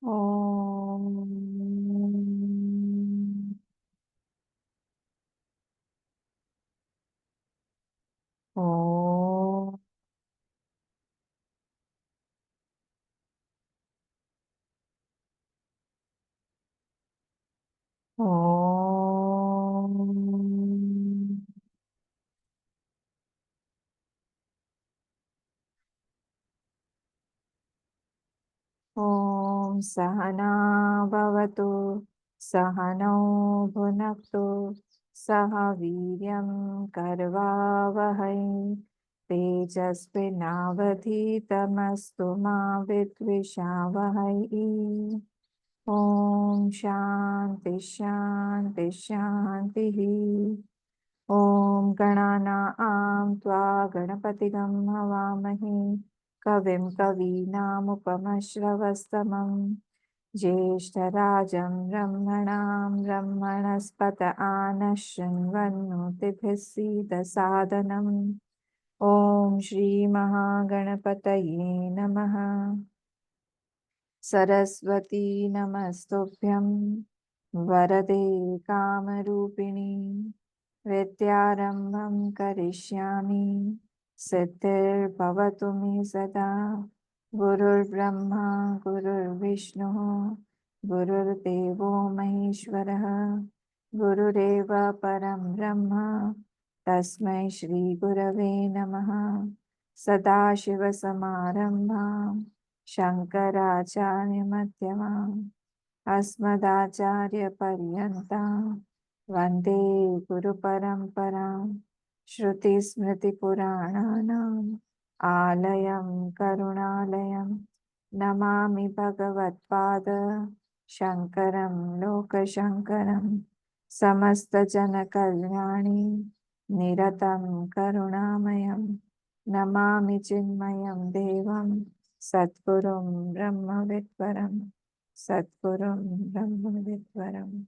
ओम ओम ओम ओम सहना भवतु सहनौ भुनक्तु सह वीर्यं करवावहै तेजस्विनावधीतमस्तु मा विद्विषावहै। ओम शांति शांति शांति। ओम गणानां त्वा गणपतिगं हवामहे कविं कवीनामुपमश्रवस्तमं ज्येष्ठराजं ब्रह्मणां ब्रह्मणस्पत आनः शृण्वन्नोतिभिः सीदसादनम्। ॐ श्रीमहागणपतये नमः। सरस्वती नमस्तुभ्यं वरदे कामरूपिणी विद्यारम्भं करिष्यामि सिद्धिर्भवतु मे सदा। गुरुर्ब्रह्मा गुरुर्विष्णुः गुरुर्देवो महेश्वरः गुरुरेव परं ब्रह्म तस्मै श्रीगुरवे नमः। सदाशिवसमारम्भां शङ्कराचार्यमध्यमाम् अस्मदाचार्यपर्यन्तां वन्दे गुरुपरम्परां। श्रुतिस्मृतिपुराणानाम् आलयं करुणालयं नमामि भगवत्पाद शङ्करं लोकशङ्करं। समस्तजनकल्याणी निरतं करुणामयं नमामि चिन्मयं देवं सद्गुरुं ब्रह्मविद्वरम् सद्गुरुं ब्रह्मविद्वरम्।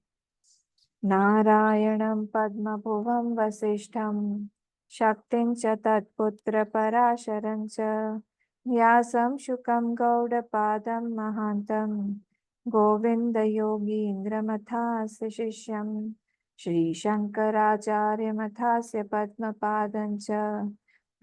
नारायणं पद्मभुवं वसिष्ठं शक्तिं च तत्पुत्रपराशरं च व्यासं शुकं गौडपादं महान्तं गोविन्दयोगीन्द्रमथास्य शिष्यं श्रीशङ्कराचार्यमथास्य पद्मपादं च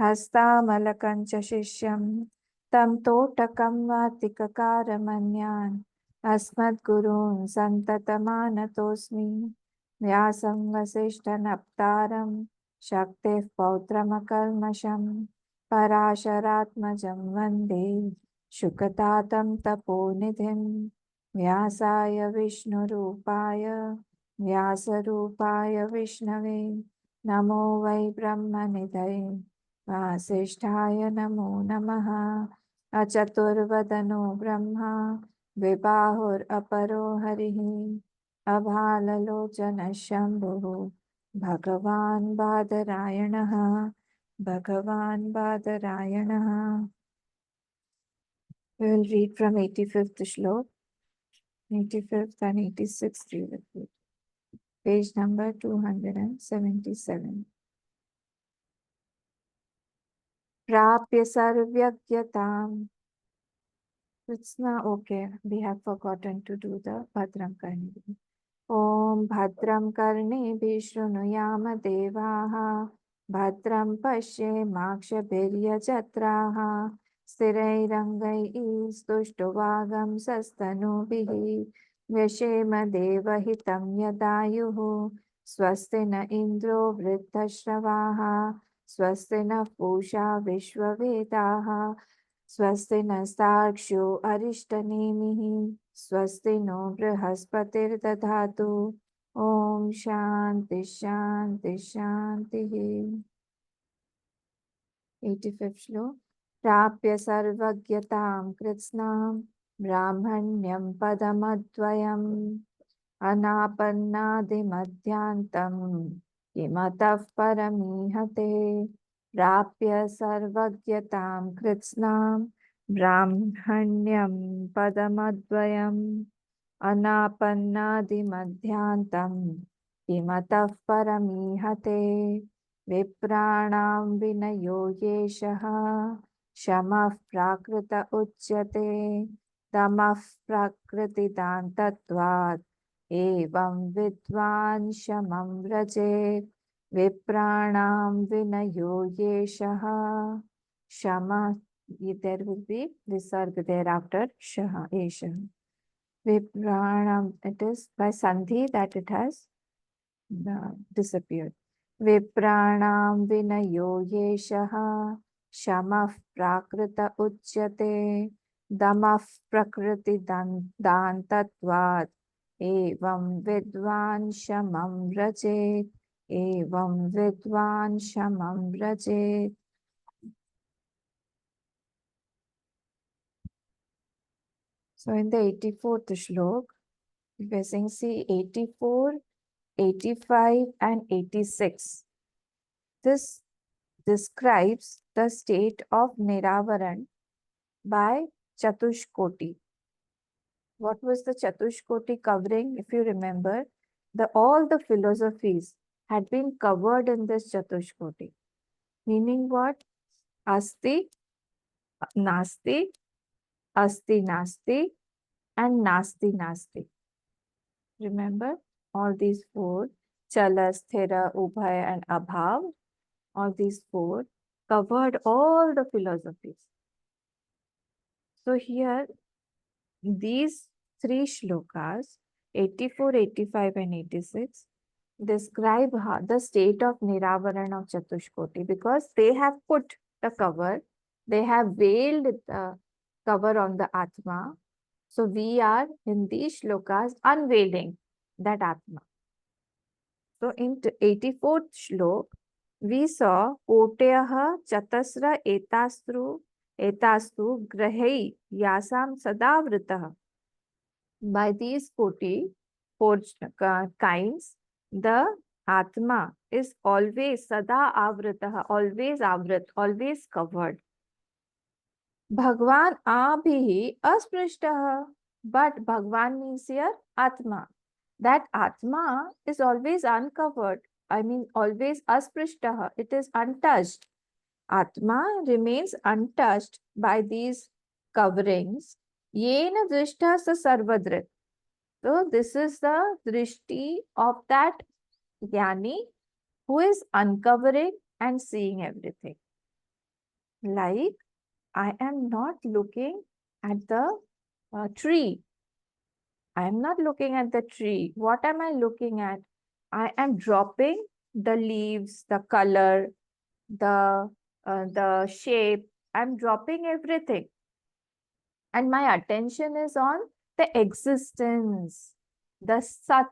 हस्तामलकं च शिष्यं तं तोटकं वातिककारमन्यान् अस्मद्गुरून् सन्ततमानतोऽस्मि। व्यासं वसिष्ठनप्तारं शक्तेः पौत्रमकल्मषं पराशरात्मजं वन्दे शुकतातं तपोनिधिं। व्यासाय विष्णुरूपाय व्यासरूपाय विष्णवे नमो वै ब्रह्मनिधये वासिष्ठाय नमो नमः। अचतुर्वदनो ब्रह्मा द्विबाहुरपरो हरिः अभाललोचनः शम्भुः भगवान् बादरायणः भगवान् बादरायणः। We will read from 85th Shlok, 85th and 86th read, page number 277. प्राप्य सर्वज्ञताम् Krishna, okay, we have forgotten to do the Bhadram Karni. Om Bhadram Karni Shrunuyaam Devaha Bhadram Pashe Makshabhirya Jatraha Sthirairangai Stushtovagam Sastanubihi Vyashema Devahitam Yadayuhu Swasti na Indro Vriddhashravaha Swasti na Pusha Vishwavedaha स्वस्ति नस्तार्क्ष्यो अरिष्टनेमिः स्वस्ति no बृहस्पतिर्दधातु। Om Shanti शांति शांतिः। 85th श्लोक। प्राप्य सर्वज्ञतां कृत्स्नां ब्राह्मण्यं पदमद्वयम् अनापन्नादिमध्यान्तं किमतः परमीहते। प्राप्य सर्वज्ञतां कृत्स्नां ब्राह्मण्यं पदमद्वयम् अनापन्नादिमध्यान्तं किमतः परमीहते। विप्राणां विनयो येषः शमः प्राकृत उच्यते तमः प्रकृतिदान्तत्वात् एवं विद्वान् शमं व्रजेत् विप्राणां विनयो येषः शमः. There will be visarga thereafter shah esha. Vipranam, it is by sandhi that it has disappeared. Vipranam vinayo yeshaha shamah prakrita uchyate damah prakriti dantatvat evam vidvan shamam vrajet evam vidvan shamam vrajet. So in the 84th shlok, we are saying, see 84, 85 and 86. This describes the state of Niravaran by Chatushkoti. What was the Chatushkoti covering? If you remember, all the philosophies had been covered in this Chatushkoti. Meaning what? Asti, Nasti, Asti Nasti, and Nasti Nasti. Remember all these four, Chala, Sthira, Ubhaya and Abhav, all these four covered all the philosophies. So here, these three shlokas, 84, 85 and 86, describe the state of Niravaran of Chatushkoti, because they have put the cover, they have veiled the cover on the Atma. So we are in these shlokas unveiling that Atma. So in 84th shlok, we saw Koteyaha Chatasra etastu grahai yasam sadavritaha. By these 40, four kinds, the Atma is always sada avritaha, always avrit, always covered. Bhagwan abhihi asprishtaha, but Bhagwan means here Atma. That Atma is always uncovered. I mean, always asprishtaha. It is untouched. Atma remains untouched by these coverings. Yena drishta sa sarvadrit. So, this is the drishti of that jnani who is uncovering and seeing everything. Like, I am not looking at the tree. I am not looking at the tree. What am I looking at? I am dropping the leaves, the color, the shape. I'm dropping everything. And my attention is on the existence, the sat.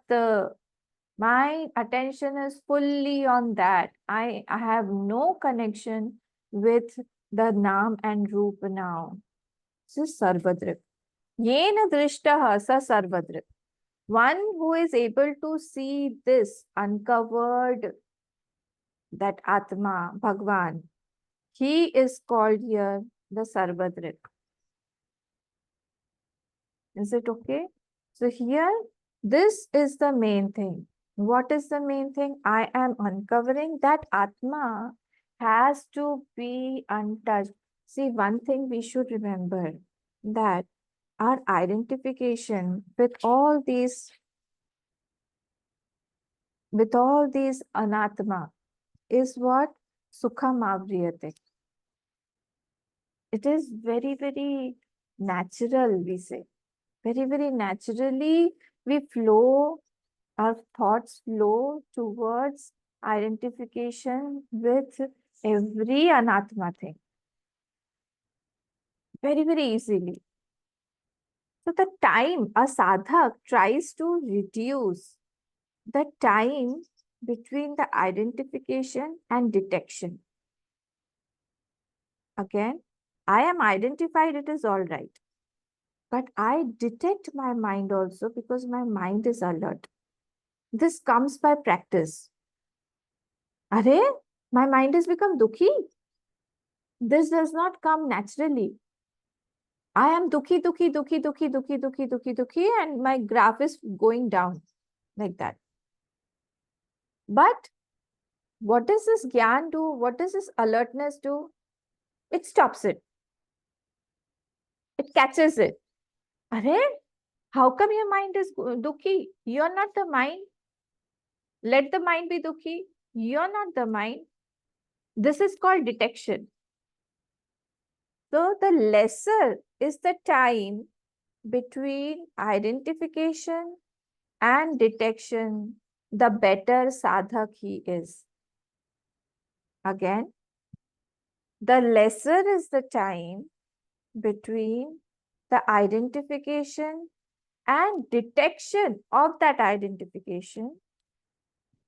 My attention is fully on that. I have no connection with the Nam and Roop now. This is Sarvadrip. Yena drishtaha sa Sarvadrip. One who is able to see this uncovered, that Atma, Bhagwan, he is called here the Sarvadrit. Is it okay? So here, this is the main thing. What is the main thing? I am uncovering that Atma has to be untouched. See, one thing we should remember, that our identification with all these anatma is what? Sukham avriyate. It is very, very natural, we say. Very, very naturally, our thoughts flow towards identification with every anatma thing. Very, very easily. So the time a sadhak tries to reduce the time between the identification and detection. Again, I am identified, it is all right. But I detect my mind also because my mind is alert. This comes by practice. Are, my mind has become dukhi. This does not come naturally. I am dukhi, and my graph is going down like that. But what does this gyan do? What does this alertness do? It stops it. It catches it. Arey, how come your mind is dukhi? You're not the mind. Let the mind be dukhi. You're not the mind. This is called detection. So the lesser is the time between identification and detection, the better sadhak he is. Again, the lesser is the time between the identification and detection of that identification.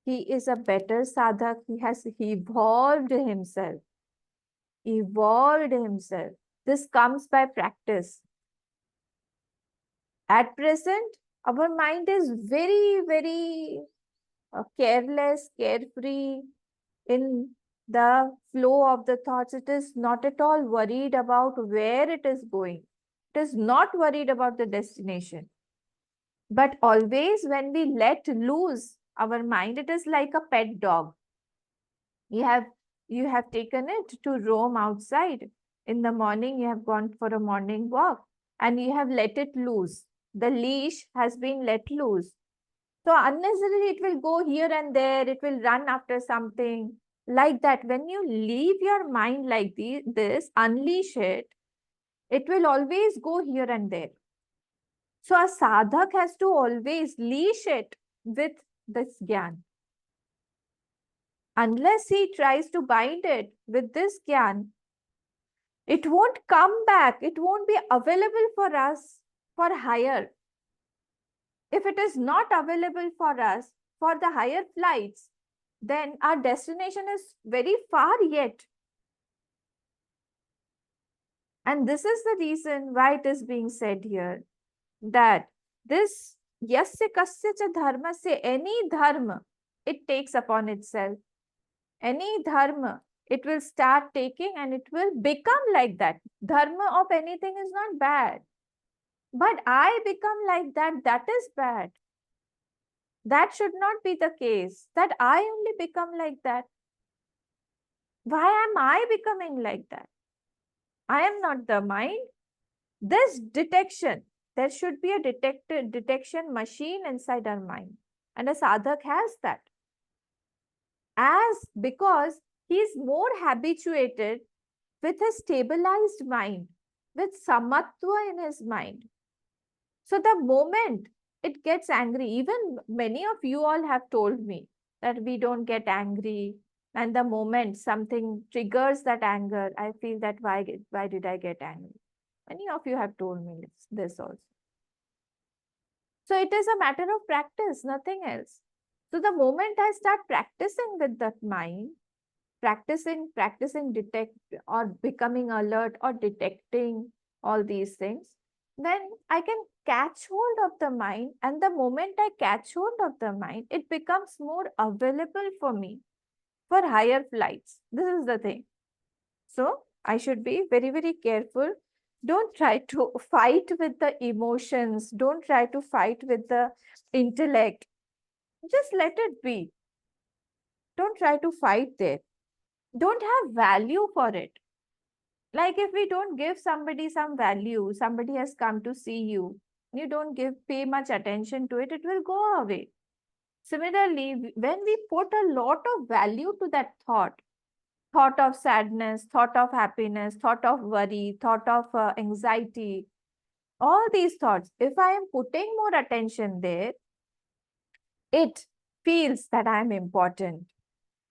He is a better sadhak. He has evolved himself. Evolved himself. This comes by practice. At present, our mind is very, very careless, carefree in the flow of the thoughts. It is not at all worried about where it is going. It is not worried about the destination. But always when we let loose our mind, it is like a pet dog. You have you have taken it to roam outside. In the morning, you have gone for a morning walk and you have let it loose. The leash has been let loose. So unnecessarily, it will go here and there, it will run after something like that. When you leave your mind like this, unleash it will always go here and there. So a sadhak has to always leash it with this gyan. Unless he tries to bind it with this gyan, it won't come back. It won't be available for us for higher. If it is not available for us for the higher flights, then our destination is very far yet. And this is the reason why it is being said here that this yasya kasya cha dharma se, any dharma, it takes upon itself. Any dharma, it will start taking and it will become like that. Dharma of anything is not bad. But I become like that, that is bad. That should not be the case, that I only become like that. Why am I becoming like that? I am not the mind. This detection, there should be a detection machine inside our mind. And a sadhak has that. Because he is more habituated with a stabilized mind, with samatva in his mind. So the moment it gets angry, even many of you all have told me that we don't get angry. And the moment something triggers that anger, I feel that why did I get angry? Many of you have told me this also. So it is a matter of practice, nothing else. So the moment I start practicing with that mind, practicing detect or becoming alert or detecting all these things, then I can catch hold of the mind. And the moment I catch hold of the mind, it becomes more available for me for higher flights. This is the thing. So I should be very, very careful. Don't try to fight with the emotions. Don't try to fight with the intellect. Just let it be. Don't try to fight there. Don't have value for it. Like if we don't give somebody some value, somebody has come to see you, you don't pay much attention to it, it will go away. Similarly, when we put a lot of value to that thought of sadness, thought of happiness, thought of worry, thought of anxiety, all these thoughts, if I am putting more attention there, it feels that I am important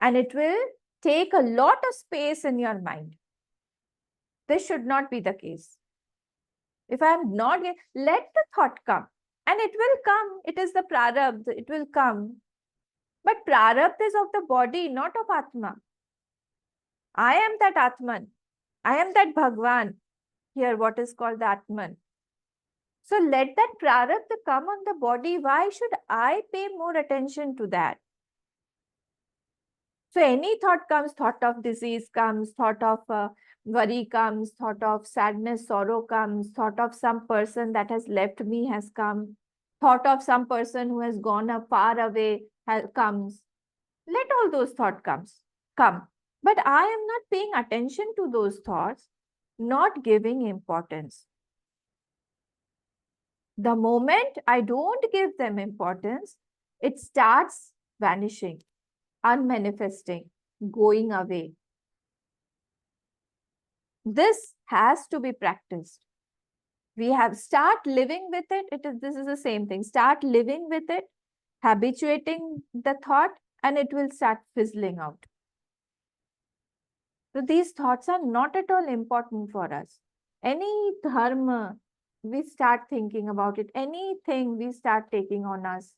and it will take a lot of space in your mind. This should not be the case. If I am not, let the thought come and it will come. It is the prarabdha, it will come. But prarabdha is of the body, not of Atma. I am that Atman. I am that Bhagwan. Here, what is called the Atman. So let that prarabdha come on the body. Why should I pay more attention to that? So any thought comes, thought of disease comes, thought of worry comes, thought of sadness, sorrow comes, thought of some person that has left me has come, thought of some person who has gone far away comes. Let all those thoughts come. But I am not paying attention to those thoughts, not giving importance. The moment I don't give them importance, it starts vanishing, unmanifesting, going away. This has to be practiced. We have start living with it. This is the same thing. Start living with it, habituating the thought, and it will start fizzling out. So these thoughts are not at all important for us. Any dharma, we start thinking about it. Anything we start taking on us.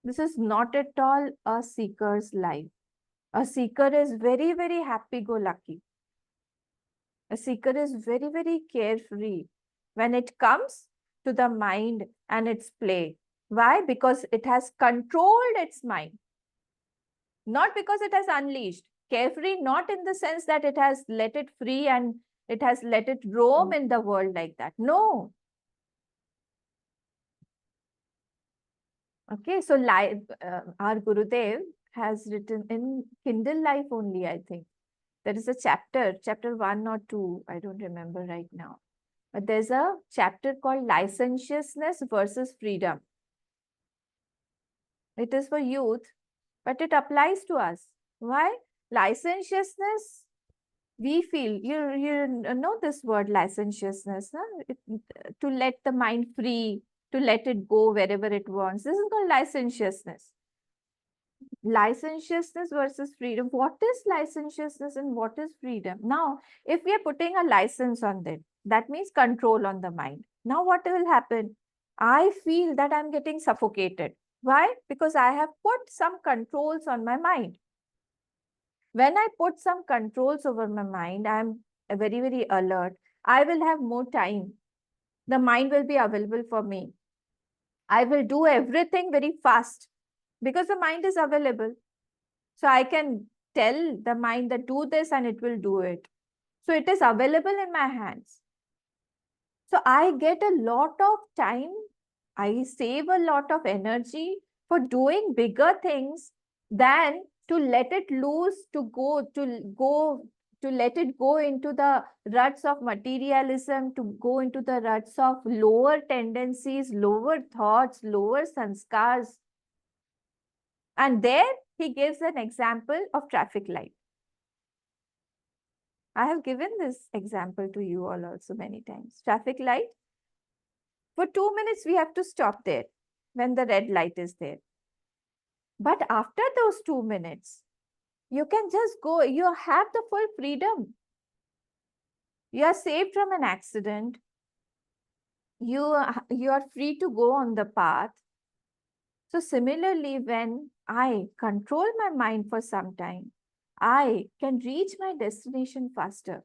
This is not at all a seeker's life. A seeker is very, very happy-go-lucky. A seeker is very, very carefree when it comes to the mind and its play. Why? Because it has controlled its mind, not because it has unleashed. Carefree, not in the sense that it has let it free and it has let it roam in the world like that. No. Okay, so our Gurudev has written in Kindle Life only, I think. There is a chapter 1 or 2, I don't remember right now. But there's a chapter called Licentiousness versus Freedom. It is for youth, but it applies to us. Why? Licentiousness, we feel, you know this word licentiousness, huh? To let the mind free, to let it go wherever it wants. This is called licentiousness. Licentiousness versus freedom. What is licentiousness and what is freedom? Now, if we are putting a license on them, that means control on the mind. Now, what will happen? I feel that I'm getting suffocated. Why? Because I have put some controls on my mind. When I put some controls over my mind, I'm very, very alert. I will have more time. The mind will be available for me. I will do everything very fast because the mind is available. So I can tell the mind that do this and it will do it. So it is available in my hands. So I get a lot of time. I save a lot of energy for doing bigger things than to let it loose, to let it go into the ruts of materialism, to go into the ruts of lower tendencies, lower thoughts, lower sanskars. And there he gives an example of traffic light. I have given this example to you all also many times. Traffic light. For 2 minutes, we have to stop there when the red light is there. But after those 2 minutes, you can just go. You have the full freedom. You are saved from an accident. You are free to go on the path. So similarly, when I control my mind for some time, I can reach my destination faster.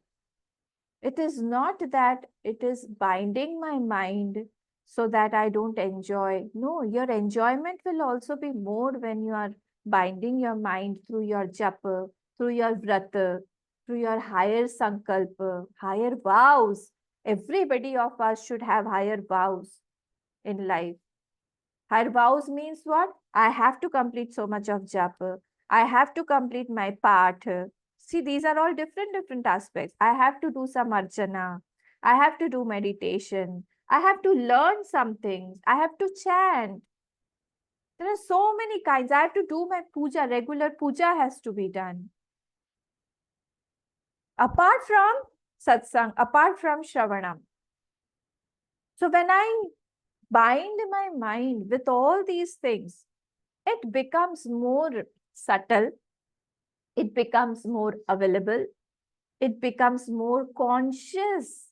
It is not that it is binding my mind so that I don't enjoy. No, your enjoyment will also be more when you are binding your mind through your japa, through your vrata, through your higher sankalpa, higher vows. Everybody of us should have higher vows in life. Higher vows means what? I have to complete so much of japa. I have to complete my path. See, these are all different aspects. I have to do some archana. I have to do meditation. I have to learn some things. I have to chant. There are so many kinds. I have to do my puja. Regular puja has to be done. Apart from satsang, apart from shravanam. So when I bind my mind with all these things, it becomes more subtle, it becomes more available, it becomes more conscious,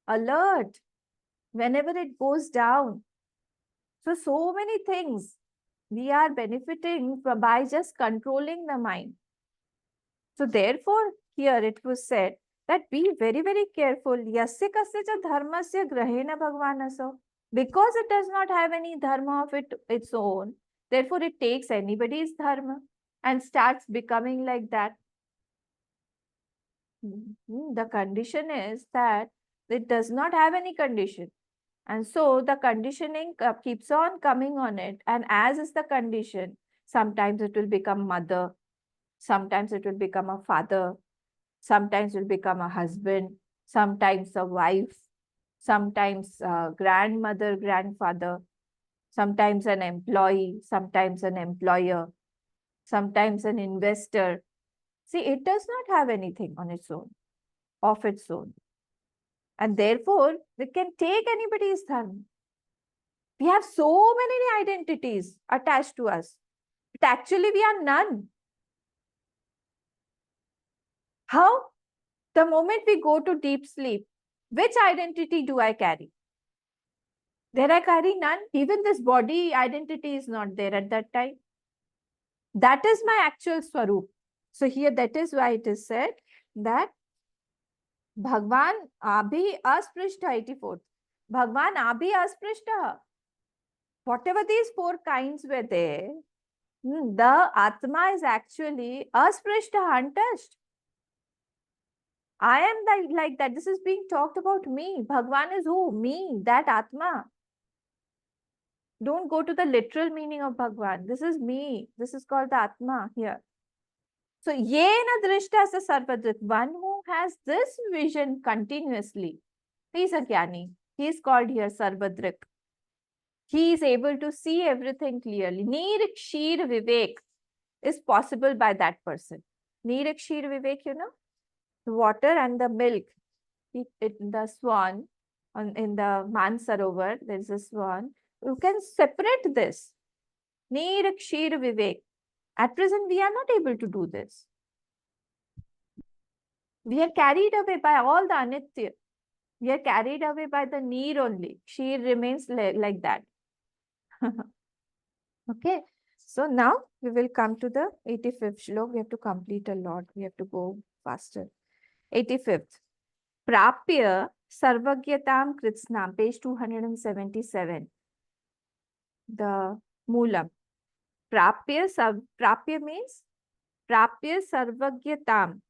alert whenever it goes down. So many things we are benefiting by just controlling the mind. So therefore, here it was said that be very, very careful. Yasya kasya cha dharmasya grahena bhagvanaso. Because it does not have any dharma of its own, therefore it takes anybody's dharma and starts becoming like that. The condition is that it does not have any condition. And so the conditioning keeps on coming on it. And as is the condition, sometimes it will become mother, sometimes it will become a father, sometimes it will become a husband, sometimes a wife, sometimes grandmother, grandfather, sometimes an employee, sometimes an employer, sometimes an investor. See, it does not have anything on its own, of its own. And therefore, we can take anybody's dharma. We have so many identities attached to us, but actually we are none. How? The moment we go to deep sleep, which identity do I carry? There I carry none. Even this body identity is not there at that time. That is my actual swarup. So here that is why it is said that Bhagwan abhi asprishta 84th. Bhagwan abhi asprishta. Whatever these four kinds were there, the Atma is actually asprishta, untouched. I am like that. This is being talked about me. Bhagwan is who? Me, that Atma. Don't go to the literal meaning of Bhagwan. This is me. This is called the Atma here. So, yena drishta sa sarvadrit. One who has this vision continuously. He is a jnani. He is called here Sarvadrik. He is able to see everything clearly. Nirikshir Vivek is possible by that person. Nirikshir Vivek, you know, the water and the milk. The swan in the Mansarovar, there is a swan. You can separate this. Nirikshir Vivek. At present, we are not able to do this. We are carried away by all the anitya. We are carried away by the neer only. Kshir remains like that. Okay. So now we will come to the 85th shlok. We have to complete a lot. We have to go faster. 85th. Prapya Sarvagyatam Kritsnam, page 277. The Moolam. Prapya means Prapya Sarvagyatam.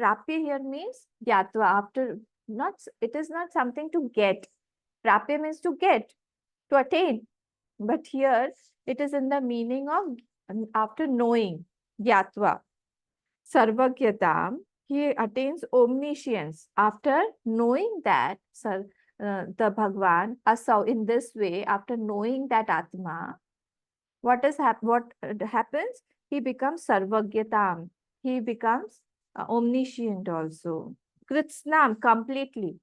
Prapya here means Gyatva. After, not, it is not something to get. Prapya means to get, to attain. But here it is in the meaning of after knowing, Gyatva. Sarvagyatam, he attains omniscience. After knowing that, the Bhagwan, Asau, in this way, after knowing that Atma, what happens? He becomes Sarvagyatam. He becomes omniscient also. Kritsnam, completely.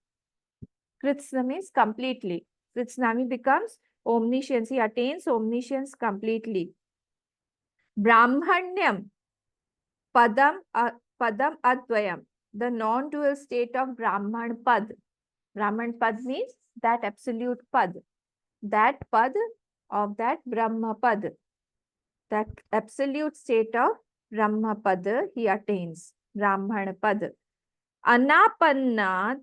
Kritsna means completely. Kritsnami becomes omniscience. He attains omniscience completely. Brahmanyam, padam advayam, the non-dual state of Brahman pad. Brahman pad means that absolute pad. That pad of that Brahma pad. That absolute state of Brahma pad he attains. Brahman pad. Anapanna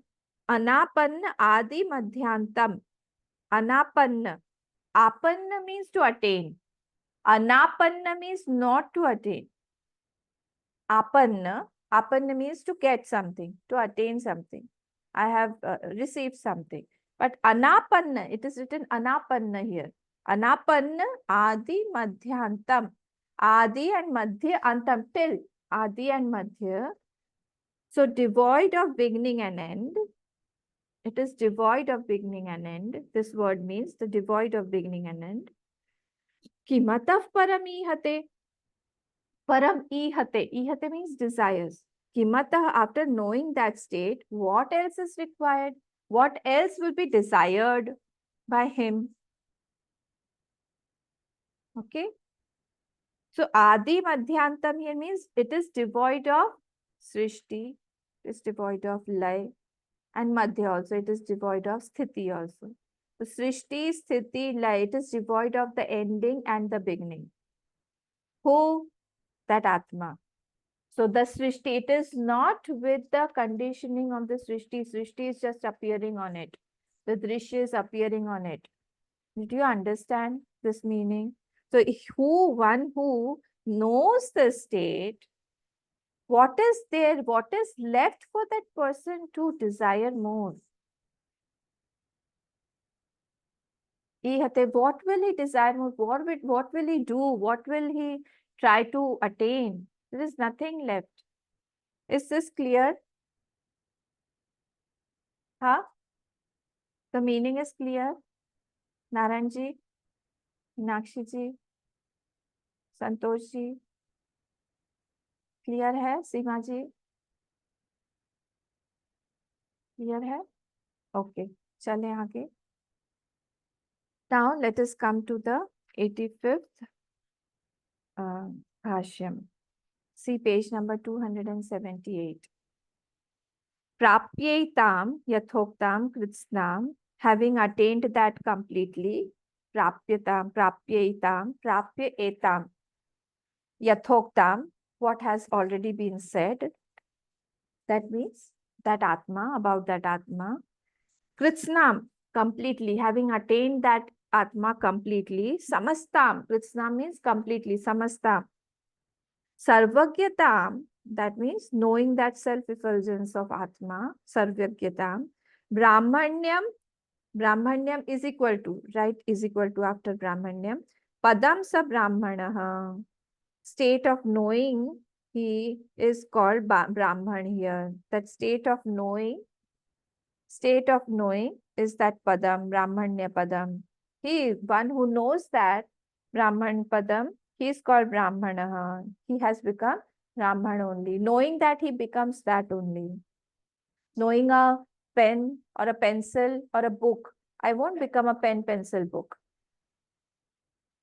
adi madhyantam. Anapanna. Apanna means to attain. Anapanna means not to attain. Apanna means to get something, to attain something. I have received something. But anapanna, it is written anapanna here. Anapanna adi madhyantam. Adi and madhya antam, till adi and madhya. So devoid of beginning and end. It is devoid of beginning and end. This word means the devoid of beginning and end. Kimatav paramihate. Param ihate. Ihate means desires. Kimata, after knowing that state, what else is required? What else will be desired by him? Okay. So Adi Madhyantam here means it is devoid of Srishti, it is devoid of Lay, and Madhya also, it is devoid of Sthiti also. So Srishti, Sthiti, Lay, it is devoid of the ending and the beginning. Who? That Atma. So the Srishti, it is not with the conditioning of the Srishti. Srishti is just appearing on it. The Drishya is appearing on it. Did you understand this meaning? So one who knows the state, what is there, what is left for that person to desire more? What will he desire more? What will he do? What will he try to attain? There is nothing left. Is this clear? Huh? The meaning is clear? Naran ji, Meenakshi ji, Santosh ji, clear है? सीमा जी, clear है? Okay, चलें आगे. Now let us come to the 85th bhashyam. See page number 278. Prapyetam yathoktam kritsnam, having attained that completely. Prapyetam, prapyetam, prapyetam yathoktam, what has already been said. That means that Atma, about that Atma. Kritsnam, completely, having attained that Atma completely. Samastam, Kritsnam means completely, Samastam. Sarvagyatam, that means knowing that self-effulgence of Atma, Sarvagyatam. Brahmanyam, Brahmanyam is equal to, right, is equal to after Brahmanyam. Padam sa Brahmanaha, state of knowing, he is called Brahman here. That state of knowing is that Padam, Brahmanya Padam. He, one who knows that Brahman Padam, he is called Brahmanaha. He has become Brahman only. Knowing that, he becomes that only. Knowing a pen or a pencil or a book, I won't become a pen, pencil, book.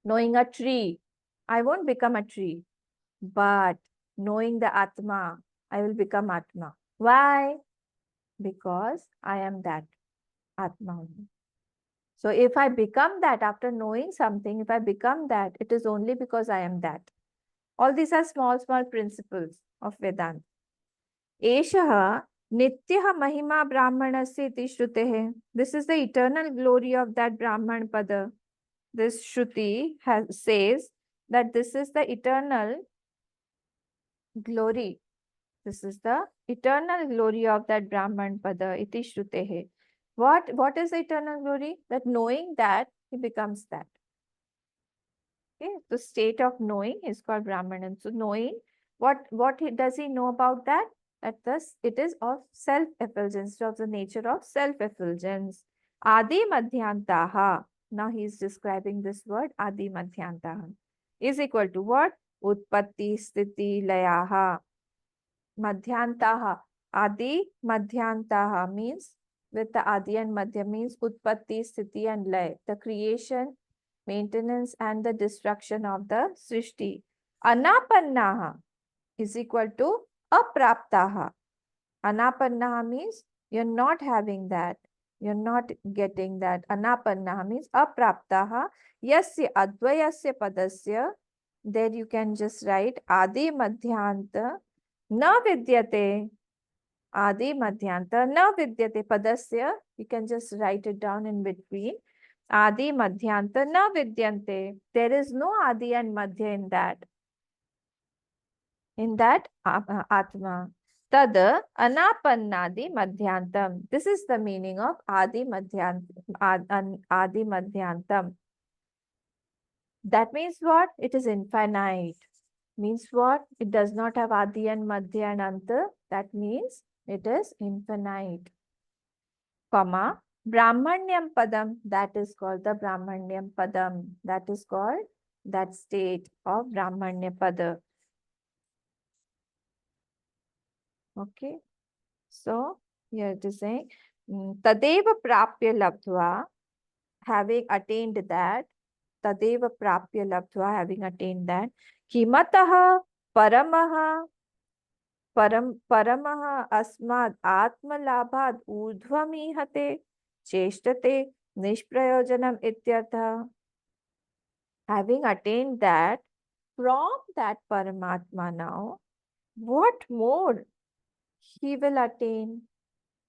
Knowing a tree, I won't become a tree. But knowing the Atma, I will become Atma. Why? Because I am that Atma only. So if I become that after knowing something, if I become that, it is only because I am that. All these are small, small principles of Vedanta. Eshaha Nityaha Mahima Brahmanasya iti Shrutehe. This is the eternal glory of that Brahman Pada. This Shruti says that this is the eternal glory. This is the eternal glory of that Brahman Pada iti Shrutehe. What is the eternal glory? That knowing that, he becomes that. Okay, the state of knowing is called Brahmanan. So knowing, does he know about that? That thus it is of self-effulgence, of the nature of self-effulgence. Adi Madhyantaha. Now he is describing this word, Adi Madhyantaha. Is equal to what? Utpatti Sthiti Layaha. Madhyantaha. Adi Madhyantaha means, with the Adi and Madhya means Utpatti, Sthiti and Lay. The creation, maintenance and the destruction of the Srishti. Anapannaha is equal to Apraptaha. Anapannaha means you're not having that. You're not getting that. Anapannaha means Apraptaha. Yasya Advayasya Padasya. There you can just write Adi Madhyanta Na Vidyate. Adi Madhyanta Na Vidyate Padasya. You can just write it down in between. Adi Madhyanta Na Vidyante. There is no Adi and Madhya in that. In that Atma. Tad Anapannadi Madhyantam. This is the meaning of Adi Madhyantam. Adi Madhyantam. That means what? It is infinite. Means what? It does not have Adi and Madhya and Anta. That means it is infinite. Comma. Brahmanyam Padam. That is called the Brahmanyam Padam. That is called that state of Brahmanya Pada. Okay. So here it is saying Tadeva Prapya Labdhva, having attained that. Tadeva Prapya Labdhva, having attained that. Kimataha Paramaha Paramaha Asmad Atma Labhad Urdhvamihate Cheshtate Nishprayojanam Ityartha. Having attained that, from that Paramatma now, what more he will attain?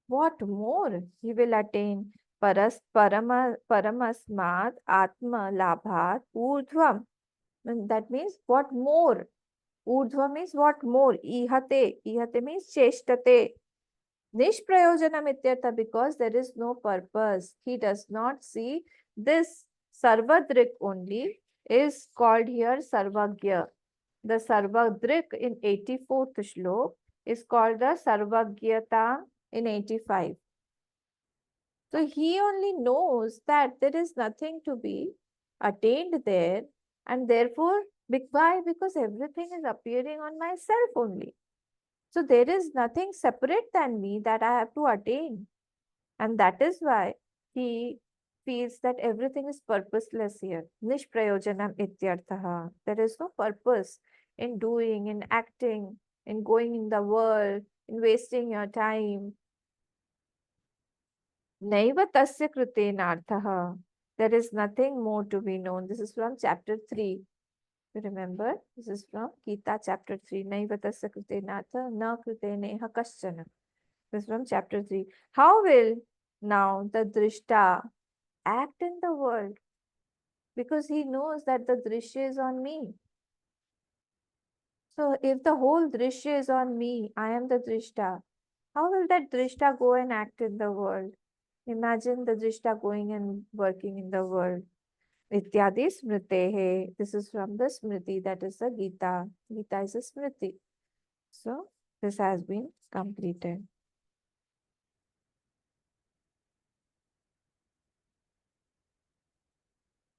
What more he will attain? Paramasmat Atma Labhat Urdhvam. That means what more? Urdhva means what more? Ihate. Ihate means cheshtate. Nishprayojanam ityartha, because there is no purpose. He does not see this. Sarvadrik only is called here Sarvagya. The Sarvadrik in 84th Shlok is called the Sarvagyata in 85. So he only knows that there is nothing to be attained there, and therefore, why? Because everything is appearing on myself only. So there is nothing separate than me that I have to attain. And that is why he feels that everything is purposeless here. Nishprayojanam ityarthaha. There is no purpose in doing, in acting, in going in the world, in wasting your time. Naiva tasya krutenarthaha. There is nothing more to be known. This is from chapter 3. You remember? This is from Gita chapter 3. Naiva tasya krutenartha na kruteneha kaschana. This is from chapter 3. How will now the drishta act in the world? Because he knows that the drishya is on me. So if the whole drishya is on me, I am the drishta. How will that drishta go and act in the world? Imagine the drishta going and working in the world. Ityadi smritehe. This is from the smriti, that is the Gita. Gita is a smriti. So this has been completed.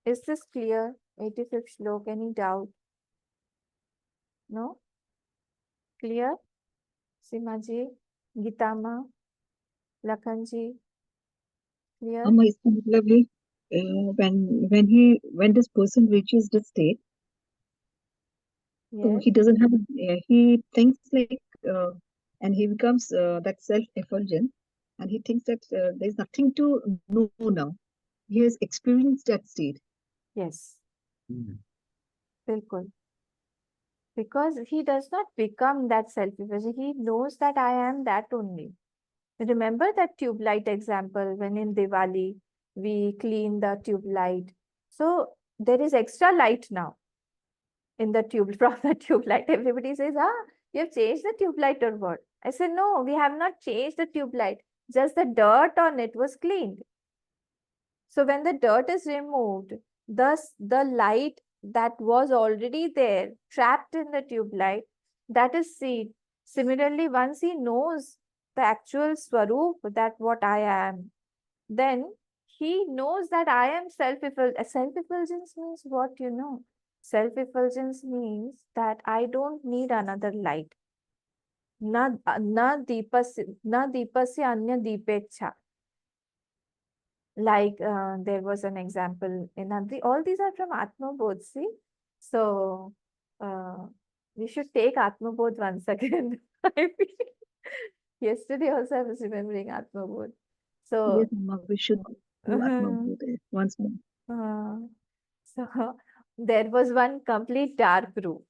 Is this clear? 85th Shlok, any doubt? No? Clear? Simaji, Gitama, Lakhanji, clear? इसका मतलब है when this person reaches the state, so Yes. he doesn't have he thinks like and he becomes that self-effulgent, and he thinks that there's nothing to know now. He has experienced that state. Yes. Bilkul. Because he does not become that self-effulgent. He knows that I am that only. Remember that tube light example when in Diwali we clean the tube light. So there is extra light now in the tube from the tube light. Everybody says, you have changed the tube light or what? I said, no, we have not changed the tube light. Just the dirt on it was cleaned. So when the dirt is removed, thus the light that was already there, trapped in the tube light, that is seen. Similarly, once he knows the actual swaroop, that what I am, then he knows that I am self-effulgence. Self-effulgence means what, you know? Self-effulgence means that I don't need another light. Na deepasya anya deepecha. Like there was an example in Adri. All these are from Atma Bodh, see? So uh, we should take Atma Bodh once again. I feel. Yesterday also I was remembering Atma Bodh. Yes, So, Mama, we should do Atma uh, Bodh once more. so there was one complete dark room,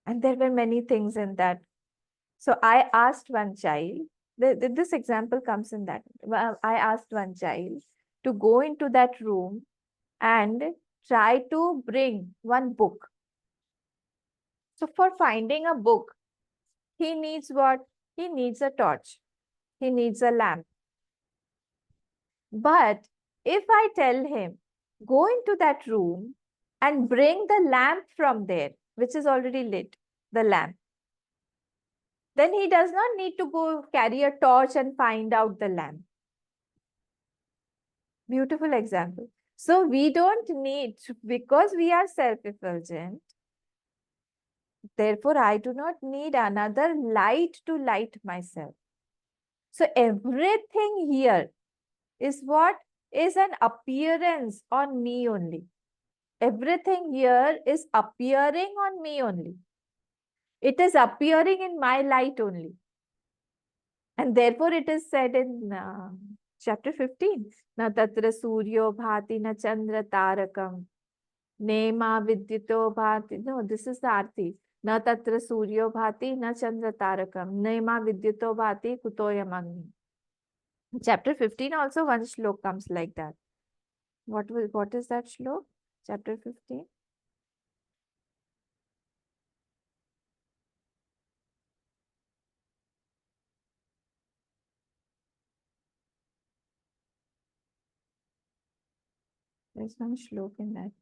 and there were many things in that. So I asked one child, this example comes in that. I asked one child to go into that room and try to bring one book. So for finding a book, he needs what? He needs a torch. He needs a lamp. But if I tell him, go into that room and bring the lamp from there, which is already lit, the lamp, then he does not need to go carry a torch and find out the lamp. Beautiful example. So we don't need, because we are self-effulgent, therefore I do not need another light to light myself. So everything here is what? Is an appearance on me only. Everything here is appearing on me only. It is appearing in my light only. And therefore it is said in chapter 15, na tatra suryo bhati na chandra tarakam. Nema vidyuto bhati. No, this is the arti. Na tatra suryo bhati na chandra tarakam. Nema vidyuto bhati kutoyam agni. Chapter 15 also one shlok comes like that. What is that shlok? Chapter 15. There's one shlok in that.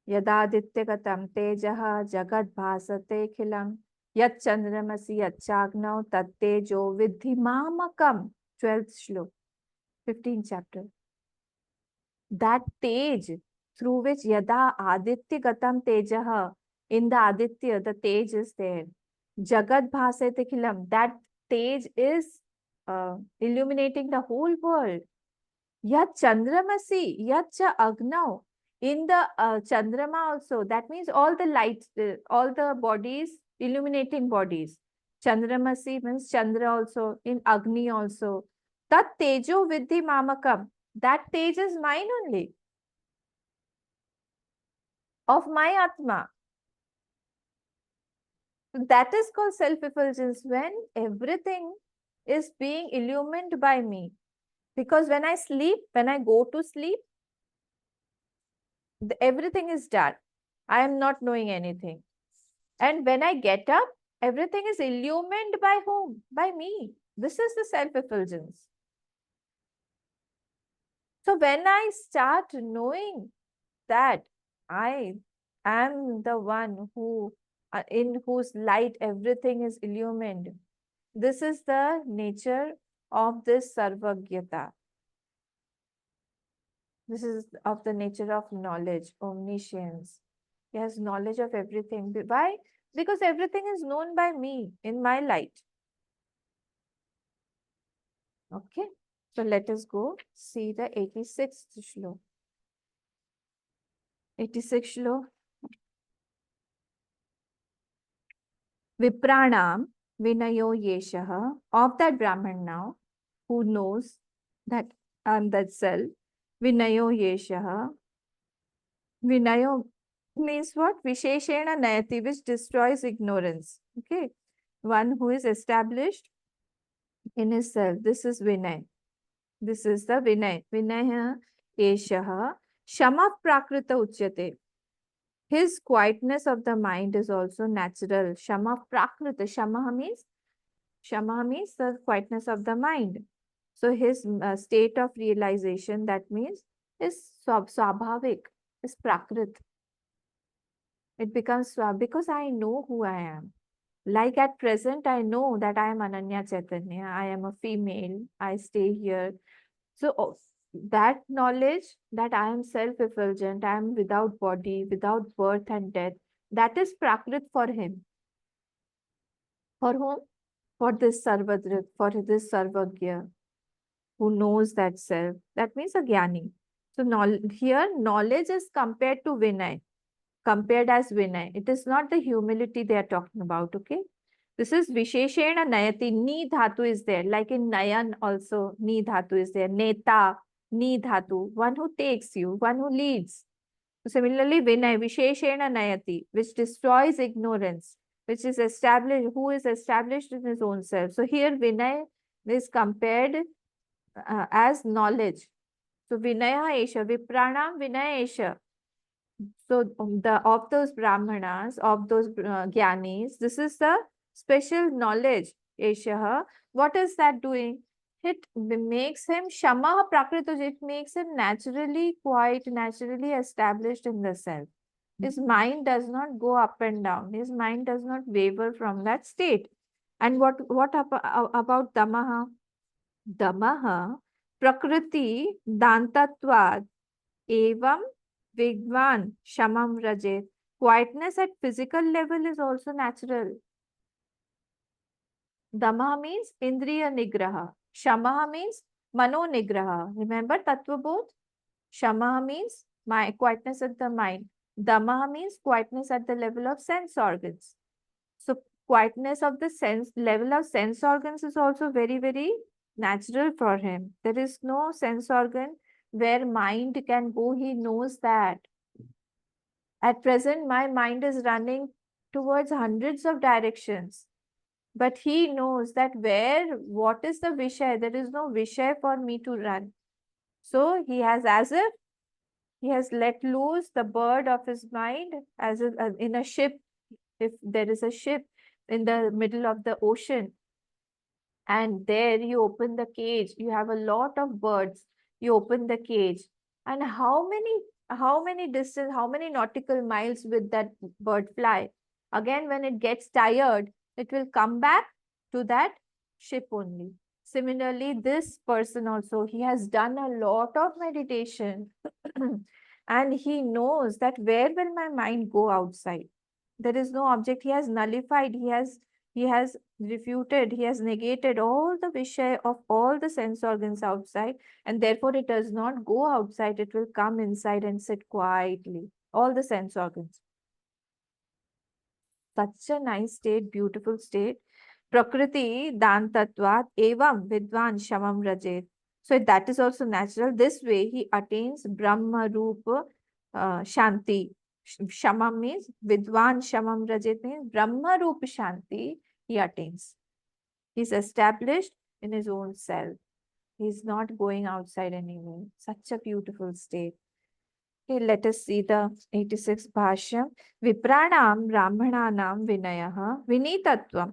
यदादित्यगतं तेजः जगद्भासतेऽखिलं यच्चन्द्रमसि यच्चाग्नौ तत्तेजो विद्धि मामकम् 12th श्लोक 15th chapter. That tej through which yada aditya gatam tejaha, in the aditya, the tej is there. Jagat bhasete khilam, that tej is illuminating the whole world. Yat chandramasi, yat cha agnav, in the chandrama also, that means all the lights, all the bodies, illuminating bodies. Chandramasi means Chandra also, in Agni also. Tat tejo vidhi mamakam, that tej is mine only, of my Atma. That is called self-effulgence, when everything is being illumined by me. Because when I sleep, when I go to sleep, everything is dark. I am not knowing anything. And when I get up, everything is illumined by whom? By me. This is the self-effulgence. So when I start knowing that I am the one who, in whose light everything is illumined, this is the nature of this sarvagyata. This is of the nature of knowledge, omniscience. He has knowledge of everything. Why? Because everything is known by me in my light. Okay. So let us go see the 86th shlok. 86th shlok. Vipranam vinayo yeshaha, of that Brahman now, who knows that I'm that self. Vinayo yeshaha. Vinayo means what? Visheshena nayati, which destroys ignorance. Okay. One who is established in his self. This is Vinay. This is the Vinay. Vinaya Eshaha Shama Prakrita Uchyate. His quietness of the mind is also natural. Shama Prakrita. Shama means the quietness of the mind. So his state of realization, that means, is swabhavik, is prakrit. It becomes because I know who I am. Like at present, I know that I am Ananya Chaitanya. I am a female. I stay here. So that knowledge that I am self-effulgent, I am without body, without birth and death, that is prakrit for him. For whom? For this sarvadrit, for this sarvagya, who knows that self. That means a jnani. So here knowledge is compared to Vinay, compared as Vinay. It is not the humility they are talking about, okay? This is Visheshena Nayati. Ni dhatu is there. Like in Nayan also, Ni dhatu is there. Neta, Ni dhatu. One who takes you, one who leads. Similarly, Vinay, Visheshena Nayati, which destroys ignorance, which is established, who is established in his own self. So here Vinay is compared as knowledge. So Vinaya Esha, Vipranam Vinaya Esha. So the of those Brahmanas, of those Gyanis, this is the special knowledge. Eshaha. What is that doing? It makes him Shama Prakrituj. It makes him naturally quiet, naturally established in the self. His mind does not go up and down. His mind does not waver from that state. And what about Damaha? Damaha Prakriti Dantatvad Evam Vigvan Shamam Rajet. Quietness at physical level is also natural. Damaha means Indriya Nigraha. Shamaha means Mano Nigraha. Remember Tattva Bodh? Shamaha means my quietness at the mind. Damaha means quietness at the level of sense organs. So quietness of the sense level of sense organs is also very, very natural for him. There is no sense organ where mind can go. He knows that. At present, my mind is running towards hundreds of directions. But he knows that what is the Vishay? There is no Vishay for me to run. So he has, as if he has let loose the bird of his mind, as if, in a ship. If there is a ship in the middle of the ocean, and there you open the cage, you have a lot of birds, you open the cage, and how many distance, how many nautical miles with that bird fly? Again, when it gets tired, it will come back to that ship only. Similarly, this person also, he has done a lot of meditation and he knows that where will my mind go outside? There is no object. He has nullified, he has refuted, he has negated all the vishay of all the sense organs outside, and therefore it does not go outside, it will come inside and sit quietly. All the sense organs. Such a nice state, beautiful state. Prakriti dantatvat evam vidvan shamam rajet. So that is also natural. This way he attains Brahma Rupa Shanti. Shamam means vidvan shamam rajet means Brahma Rupa Shanti he attains. He's established in his own self. He's not going outside anywhere. Such a beautiful state. Okay, let us see the 86th Bhashyam. Vipranam Brahmananam Vinayaha Vinitatvam.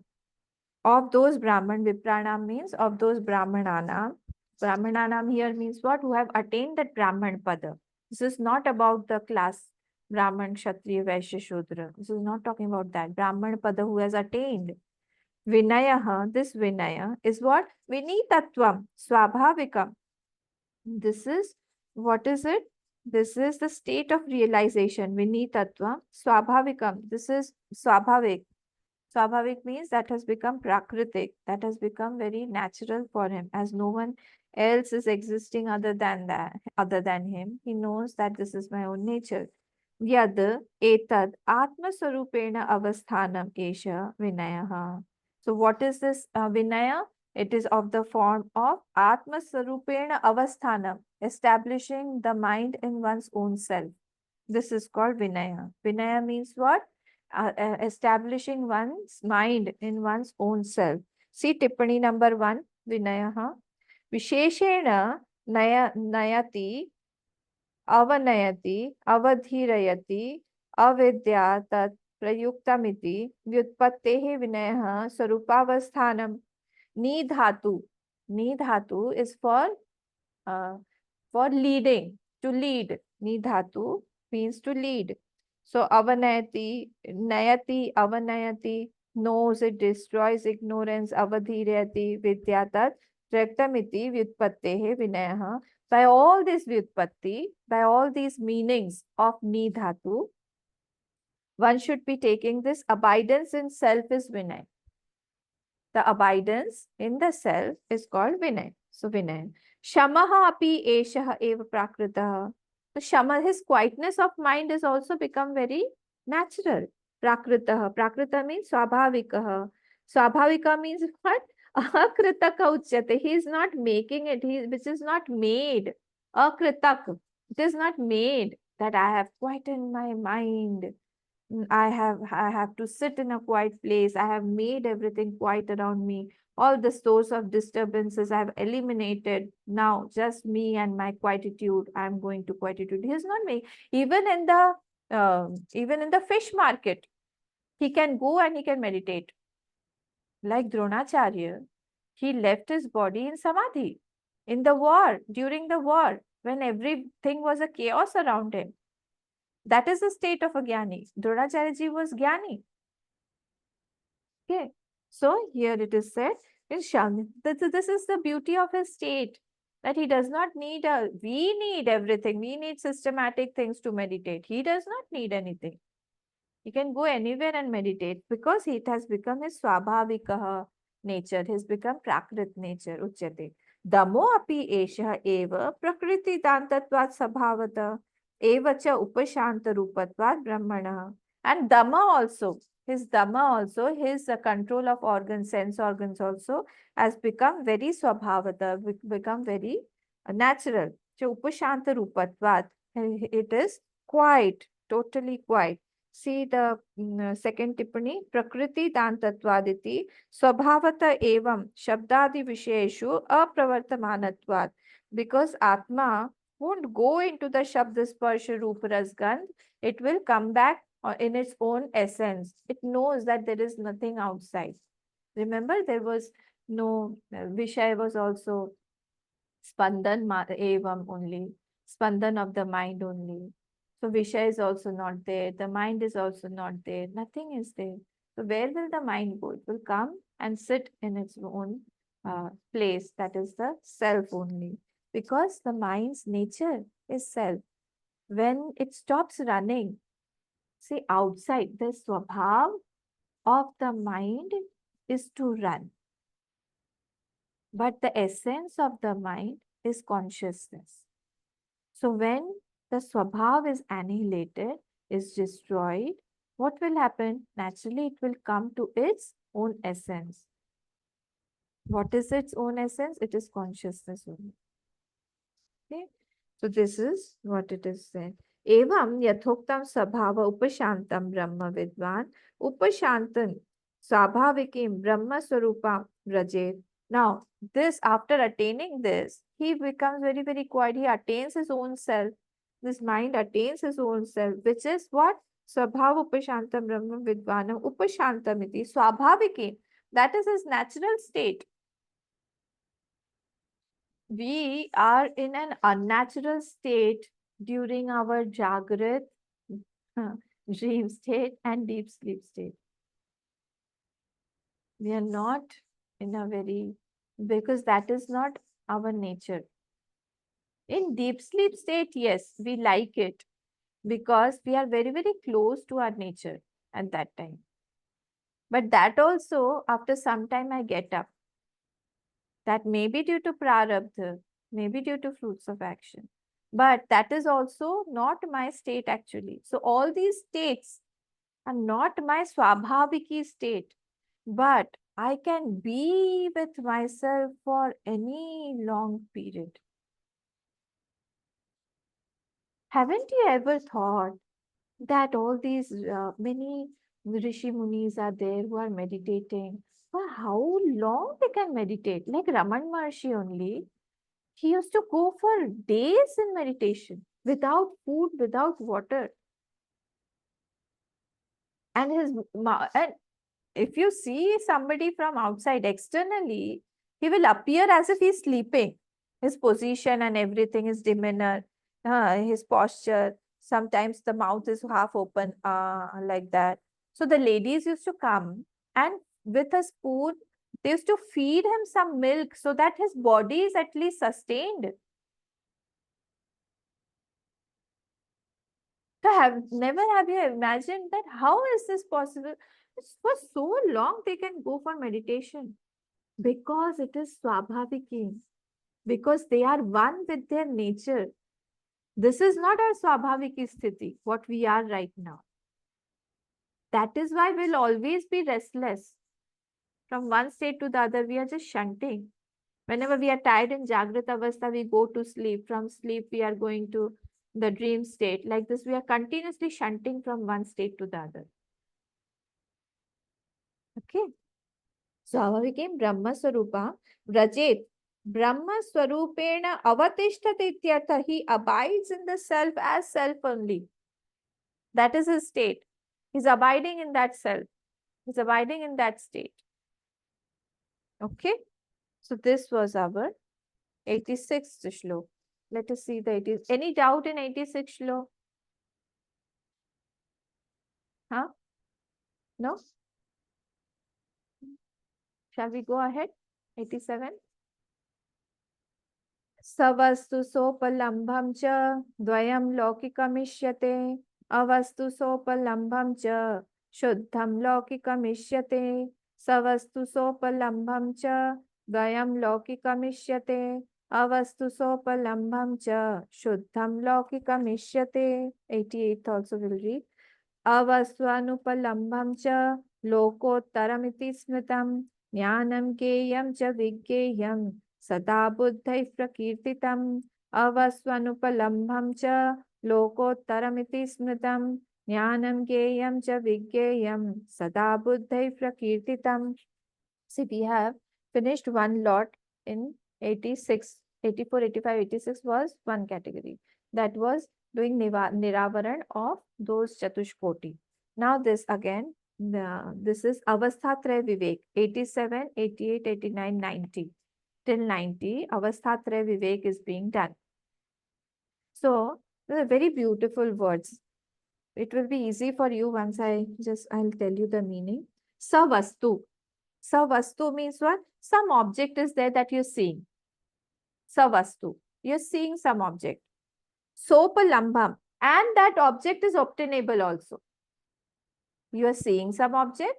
Of those Brahman, Vipranam means of those Brahmananam. Brahmananam here means what? Who have attained that Brahman Pada. This is not about the class Brahman, Kshatriya, Vaishya, Shudra. This is not talking about that. Brahman Pada who has attained. Vinayaha, this Vinaya is what? Vinitatvam, Swabhavikam. This is, what is it? This is the state of realization. Vinitatva, Swabhavikam. This is Swabhavik. Swabhavik means that has become prakritik, that has become very natural for him, as no one else is existing other than that, other than him. He knows that this is my own nature. Yad etad atmaswarupena avasthanam esha vinayaha. So what is this vinaya? It is of the form of atmaswarupena avasthanam, establishing the mind in one's own self. This is called vinaya. Vinaya means what? Establishing one's mind in one's own self. See Tippani number 1, Vinayaha. Visheshena nayati, avanayati, avadhirayati, avidya tat prayuktamiti, vyutpattehi vinayaha sarupavasthanam. Ni dhatu. Ni dhatu is uh, for leading, to lead. Ni dhatu means to lead. So avanayati, nayati, avanayati, knows, it destroys ignorance, avadhirayati, vidyatat, traktamiti, vyutpattehe, vinayaha. By all this vyutpatti, by all these meanings of ni dhatu, one should be taking this abidance in self is vinay. The abidance in the self is called vinay. So vinay. Shamaha api eshaha eva prakritaha. So shama, his quietness of mind is also become very natural. Prakritaha. Prakrita means swabhavikaha. Swabhavika means what? Akritaka uchyate. He is not making it. Which is not made. Akritak. It is not made that I have quietened my mind. I have to sit in a quiet place. I have made everything quiet around me. All the source of disturbances I have eliminated. Now just me and my quietude. I am going to quietude. He is not me. Even in the fish market, he can go and he can meditate. Like Dronacharya, he left his body in samadhi in the war, during the war, when everything was a chaos around him. That is the state of a jnani. Dronacharya ji was jnani. Okay. So here it is said in Shami. This is the beauty of his state. That he does not need we need everything. We need systematic things to meditate. He does not need anything. He can go anywhere and meditate because it has become his swabhavikaha nature. He has become prakrit nature. Uchyate. Damo api esha eva prakriti dantatvat sabhavata eva cha upashanta rupatvat brahmana. And Dhamma also, his Dhamma also, his control of organs, sense organs also has become very swabhavata, become very natural. Cha upashanta rupatvat. It is quiet, totally quiet. See the second tippani, prakriti dantatvaditi swabhavata evam shabdadi visheshu apravartamanatvat. Because Atma won't go into the shabda sparsha rupa rasgandh, it will come back in its own essence. It knows that there is nothing outside. Remember, there was no Vishay was also Spandan evam only, Spandan of the mind only. So Vishay is also not there. The mind is also not there. Nothing is there. So where will the mind go? It will come and sit in its own place, that is the self only, because the mind's nature is self. When it stops running, see, outside, the swabhav of the mind is to run, but the essence of the mind is consciousness. So when the swabhav is annihilated, is destroyed, what will happen? Naturally, it will come to its own essence. What is its own essence? It is consciousness only. Okay. So this is what it is said. Evam yathoktam sabhava upashantam brahma vidvan upashantan swabhavikim brahma swarupam rajet. Now, this, after attaining this, he becomes very, very quiet. He attains his own self. This mind attains his own self, which is what? Swabhava upashantam brahma vidvanam upashantam iti swabhavikim. That is his natural state. We are in an unnatural state during our Jagrat, dream state, and deep sleep state. We are not in a very, because that is not our nature. In deep sleep state, yes, we like it because we are very, very close to our nature at that time. But that also, after some time, I get up. That may be due to prarabdha, maybe due to fruits of action. But that is also not my state actually. So all these states are not my swabhaviki state. But I can be with myself for any long period. Haven't you ever thought that all these many Rishi Munis are there who are meditating? For how long they can meditate? Like Raman Maharshi only, he used to go for days in meditation without food, without water. And and if you see somebody from outside externally, he will appear as if he's sleeping. His position and everything, his demeanor, his posture. Sometimes the mouth is half open, like that. So the ladies used to come and with a spoon, they used to feed him some milk so that his body is at least sustained. So have you imagined that how is this possible? It's for so long they can go for meditation because it is swabhaviki, because they are one with their nature. This is not our swabhaviki sthiti, what we are right now. That is why we'll always be restless. From one state to the other, we are just shunting. Whenever we are tired in Jagrata Avastha, we go to sleep. From sleep, we are going to the dream state. Like this, we are continuously shunting from one state to the other. Okay. So Ava became Brahma Swarupa. Rajet. Brahma Swarupena Avatishthati ityartha. He abides in the self as self only. That is his state. He's abiding in that self. He's abiding in that state. Okay. So this was our 86th shlok. Let us see the 80s. Any doubt in 86th shlok? Huh? No? Shall we go ahead? 87. सवस्तु सोपलम्भं च द्वयं लौकिकमिष्यते अवस्तु सोपलम्भं च शुद्धं लौकिकमिष्यते सवस्तु सोपलम्भं च द्वयं लौकिकमिष्यते अवस्तु सोपलम्भं च शुद्धं लौकिकमिष्यते 88th also will read अवस्वानुपलम्भं च लोकोत्तरमिति स्मृतं ज्ञानं ज्ञेयं च विज्ञेयं सदा बुद्धैः प्रकीर्तितम् अवस्वानुपलम्भं च लोकोत्तरमिति स्मृतं ज्ञानं ज्ञेयं च विज्ञेयं सदा बुद्धैः प्रकीर्तितम्. See, we have finished one lot in 86, 84, 85, 86 was one category. That was doing Niravaran of those Chatushkoti. Now this again, this is Avasthatraya Vivek, 87, 88, 89, 90. Till 90, Avasthatraya Vivek is being done. So, these are very beautiful words. It will be easy for you once I'll tell you the meaning. Savastu. Savastu means what? Some object is there that you're seeing. Savastu. You're seeing some object. Sopalambham. And that object is obtainable also. You are seeing some object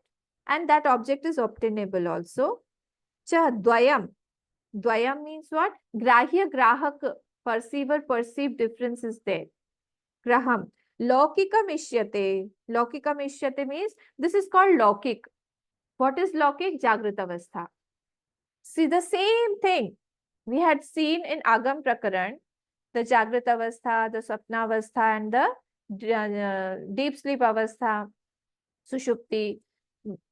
and that object is obtainable also. Cha dvayam. Dvayam means what? Grahya grahak. Perceiver perceived difference is there. Graham. Laukikam ishyate. Laukikam ishyate means this is called laukik. What is laukik? Jagrat avastha. See, the same thing we had seen in Agam Prakaran, the Jagrat Avastha, the Swapna Avastha, and the deep sleep Avastha, Sushupti.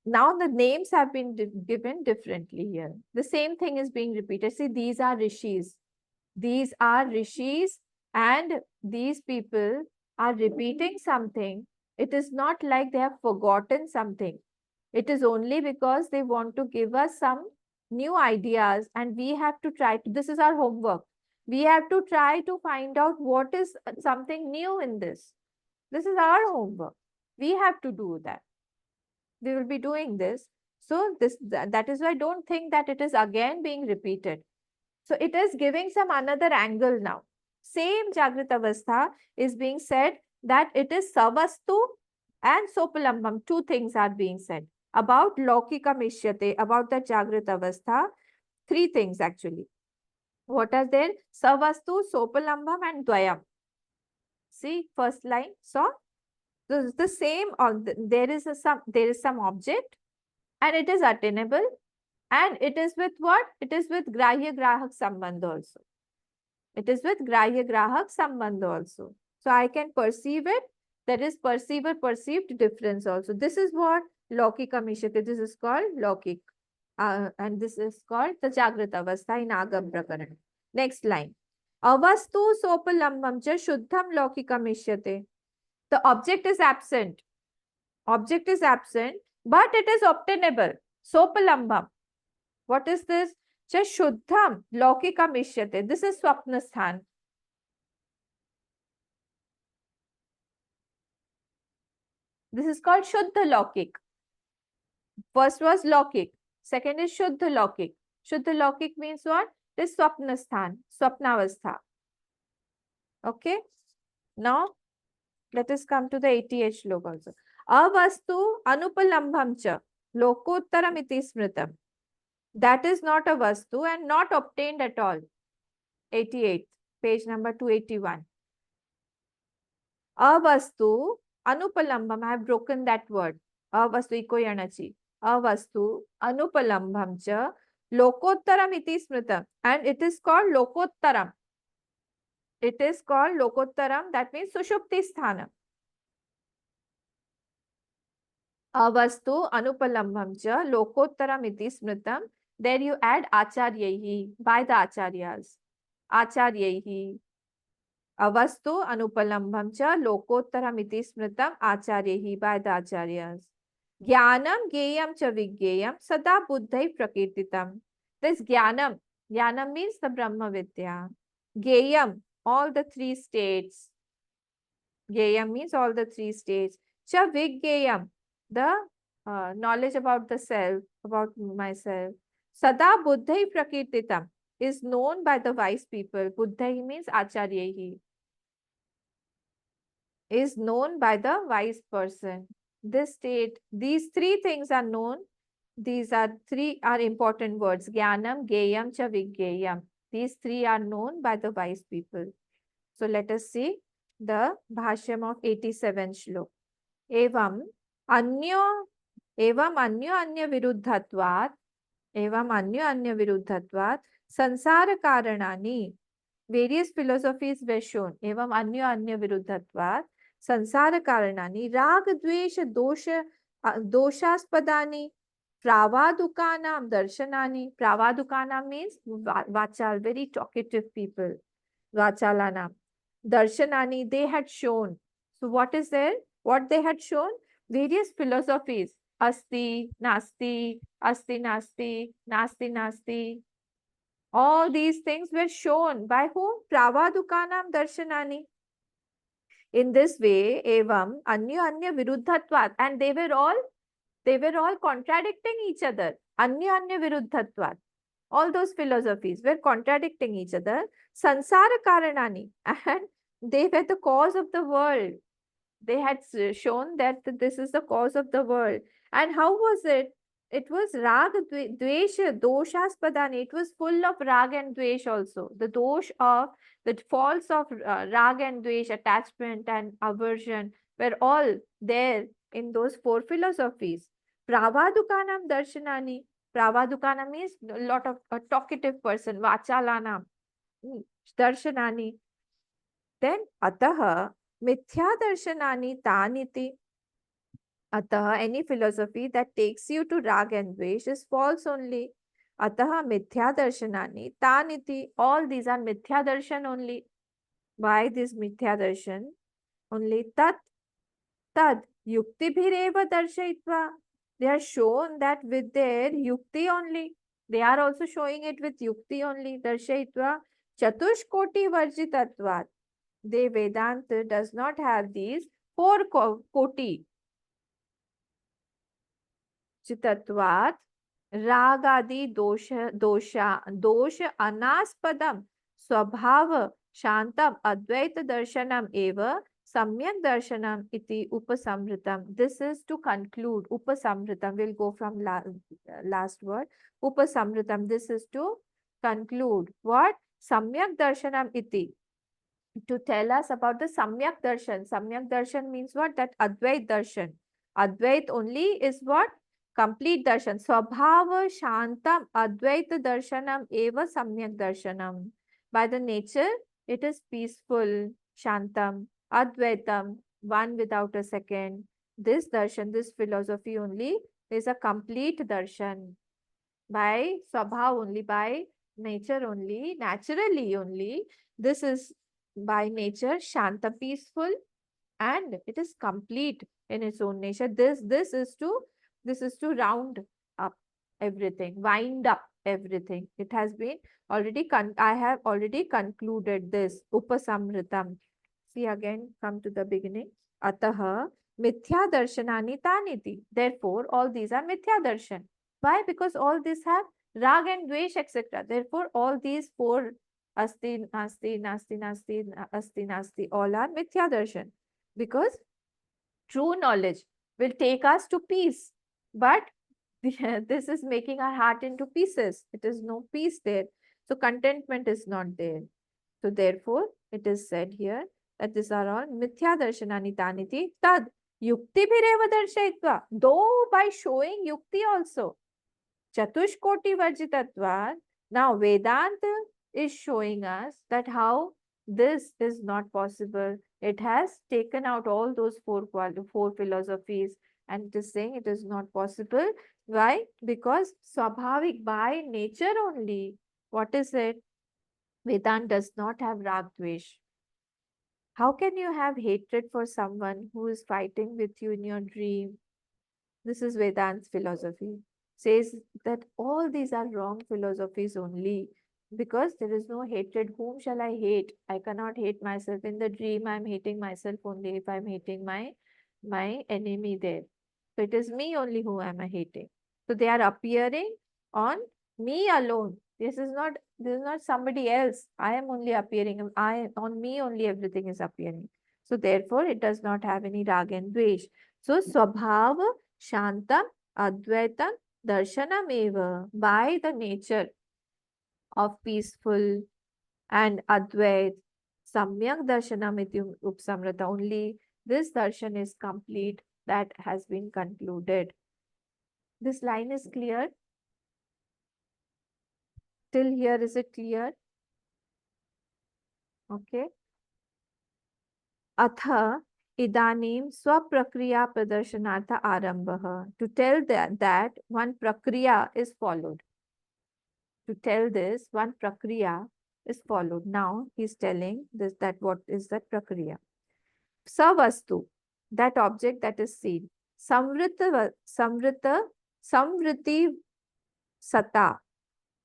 Now the names have been given differently here. The same thing is being repeated. See, these are rishis. These are rishis, and these people are repeating something. It is not like they have forgotten something. It is only because they want to give us some new ideas, and we have to try to, this is our homework. We have to try to find out what is something new in this. This is our homework. We have to do that. We will be doing this. So that is why don't think that it is again being repeated. So it is giving some another angle now. Same Jagrat Avastha is being said that it is Savastu and Sopalambam. Two things are being said. About Laukika Mishyate, about the Jagrat Avastha, three things actually. What are there? Savastu, Sopalambam and Dvayam. See, first line. So, the same, or there is some object and it is attainable. And it is with what? It is with Grahya Grahak Sambandh also. It is with Grahya Grahak Sambandh also. So I can perceive it. That is perceiver perceived difference also. This is what Laukika Mishyate. This is called Laukik. And this is called the Jagrat Avastha in Agam Prakaran. Next line. Avastu sopalambam cha shuddham Laukika Mishyate. The object is absent. Object is absent, but it is obtainable. Sopalambam. What is this? Cha shuddham laukika mishyate. This is swapnasthan. This is called shuddha laukik. First was laukik. Second is shuddha laukik. Shuddha laukik means what? It is swapnasthan, swapnavastha. Okay. Now, let us come to the 88th shlok also. Avastu anupalambham cha lokottaram iti smritam. That is not a vastu and not obtained at all. 88th, page number 281. Avastu anupalambam. I have broken that word. Avastu iko yanachi. Avastu anupalambam cha lokottaram iti smritam. And it is called lokottaram. It is called lokottaram. That means sushupti sthanam. Avastu anupalambam cha lokottaram iti smritam. There you add acharyahi, by the acharyas. Acharyahi. Avastu anupalambam cha lokottaram iti smritam acharyahi, by the acharyas. Jnanam geyam cha vigyeyam sada buddhai prakirtitam. This jnanam. Jnanam means the Brahma Vidya. Geyam, all the three states. Geyam means all the three states. Cha vigyeyam, the knowledge about the self, about myself. Sada buddhai prakirtitam is known by the wise people. Buddhai means acharyahi. Is known by the wise person. This state, these three things are known. These are important words. Jnanam, Geyam, cha Vigyeyam. These three are known by the wise people. So let us see the Bhashyam of 87th Shlok. Evam anyo anya viruddhatvat. Evam anya viruddhatvat. Sansara karanani. Various philosophies were shown. Evam anya viruddhatvat. Sansara karanani. Rag dvesha doshaspadani. Pravadukanam darshanani. Pravadukanam means vachal, very talkative people. Vachalanam. Darshanani, they had shown. So what is there? What they had shown? Various philosophies. Asti, Nasti, Asti, Nasti, Nasti, Nasti. All these things were shown by whom? Pravadukanam darshanani. In this way, evam anya viruddhatvat, and they were all contradicting each other. anya viruddhatvat. All those philosophies were contradicting each other. Sansara karanani, and they were the cause of the world. They had shown that this is the cause of the world. And how was it? It was rag, dvesha, doshaspadani. It was full of rag and dvesh also. The dosh of the faults of rag and dvesh, attachment and aversion, were all there in those four philosophies. Pravadukanam darshanani. Pravadukana means a lot of a talkative person. Vachalanam. Darshanani. Then ataha mithya darshanani taniti. Ataha, any philosophy that takes you to rag and dvesh is false only. Ataha mithya darshanani taniti. All these are mithya darshan only. Why this mithya darshan? Only tat tad yukti bhireva darshayitva. They are shown that with their yukti only. They are also showing it with yukti only. Darshayitva chatushkoti varjitatvat. The Vedanta does not have these four koti. चितत्वात् रागादि दोष अनास्पदम स्वभाव शांतम अद्वैत दर्शनम एव सम्यक दर्शनम इति उपसंहृतम. This is to conclude. Upasamhritam, we'll go from last word. Upasamhritam, this is to conclude what? Samyak darshanam iti, to tell us about the Samyak Darshan. Samyak Darshan means what? That Advait Darshan. Advait only is what? Complete Darshan. Swabhava Shantam Advait Darshanam Eva Samyak Darshanam. By the nature, it is peaceful, Shantam, Advaitam, one without a second. This Darshan, this philosophy only is a complete Darshan. By Swabhav only, by nature only, naturally only. This is by nature shanta, peaceful, and it is complete in its own nature. This is to round up everything, wind up everything. It has been already I have already concluded this. Upasamritam. See again, come to the beginning. Ataha mithya darshanani taniti. Therefore all these are mithya darshan. Why? Because all these have rag and dvesh, etc. Therefore all these four asti, nasti, nasti, nasti, asti, nasti, all are mithya darshan. Because true knowledge will take us to peace. But this is making our heart into pieces. It is no peace there. So contentment is not there. So therefore, it is said here that these are all mithya darshanani taniti tad yukti bhireva darshayitva. Though by showing yukti also. Chatushkoti varjitatva. Now Vedanta is showing us that how this is not possible. It has taken out all those four philosophies and it is saying it is not possible. Why? Because swabhavik, by nature only. What is it? Vedanta does not have rag dvesh. How can you have hatred for someone who is fighting with you in your dream? This is Vedant's philosophy. Says that all these are wrong philosophies only because there is no hatred. Whom shall I hate? I cannot hate myself. In the dream, I am hating myself only if I am hating my enemy there. So it is me only who I am hating. So they are appearing on me alone. This is not somebody else. I am only appearing. On me only everything is appearing. So therefore, it does not have any rag and dvesh. So swabhava shantam advaitam darshanam eva, by the nature of peaceful and advait samyak darshanam iti upsamrata, only this darshan is complete, that has been concluded. This line is clear. Till here, is it clear? Okay. Atha idanim swaprakrya pradarshanartha arambah. To tell that one prakriya is followed. To tell this, one prakriya is followed. Now he's telling this, that what is that prakriya? Savastu, that object that is seen. Samvriti sata.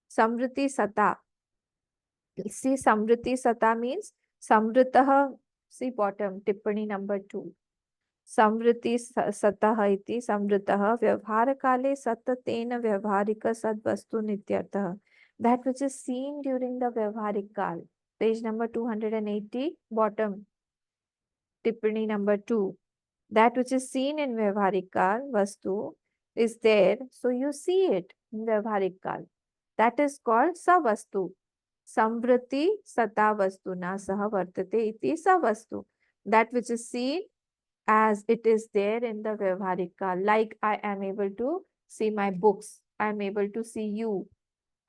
Samvriti sata. See, samvriti sata means samvritaha. See bottom, tippani number 2. संवृत्ति सतः इति संवृतः व्यवहारकाले सततेन व्यवहारिक सद्वस्तु नित्यर्थः. That which is seen during the व्यवहारिक काल. Page number 280, bottom. Tippani number 2. That which is seen in व्यवहारिक काल, vastu, is there, so you see it in व्यवहारिक काल. That is called savastu. Samvriti sata vastuna saha vartate iti savastu. That which is seen as it is there in the Vyavharik Kal. Like I am able to see my books, I am able to see you,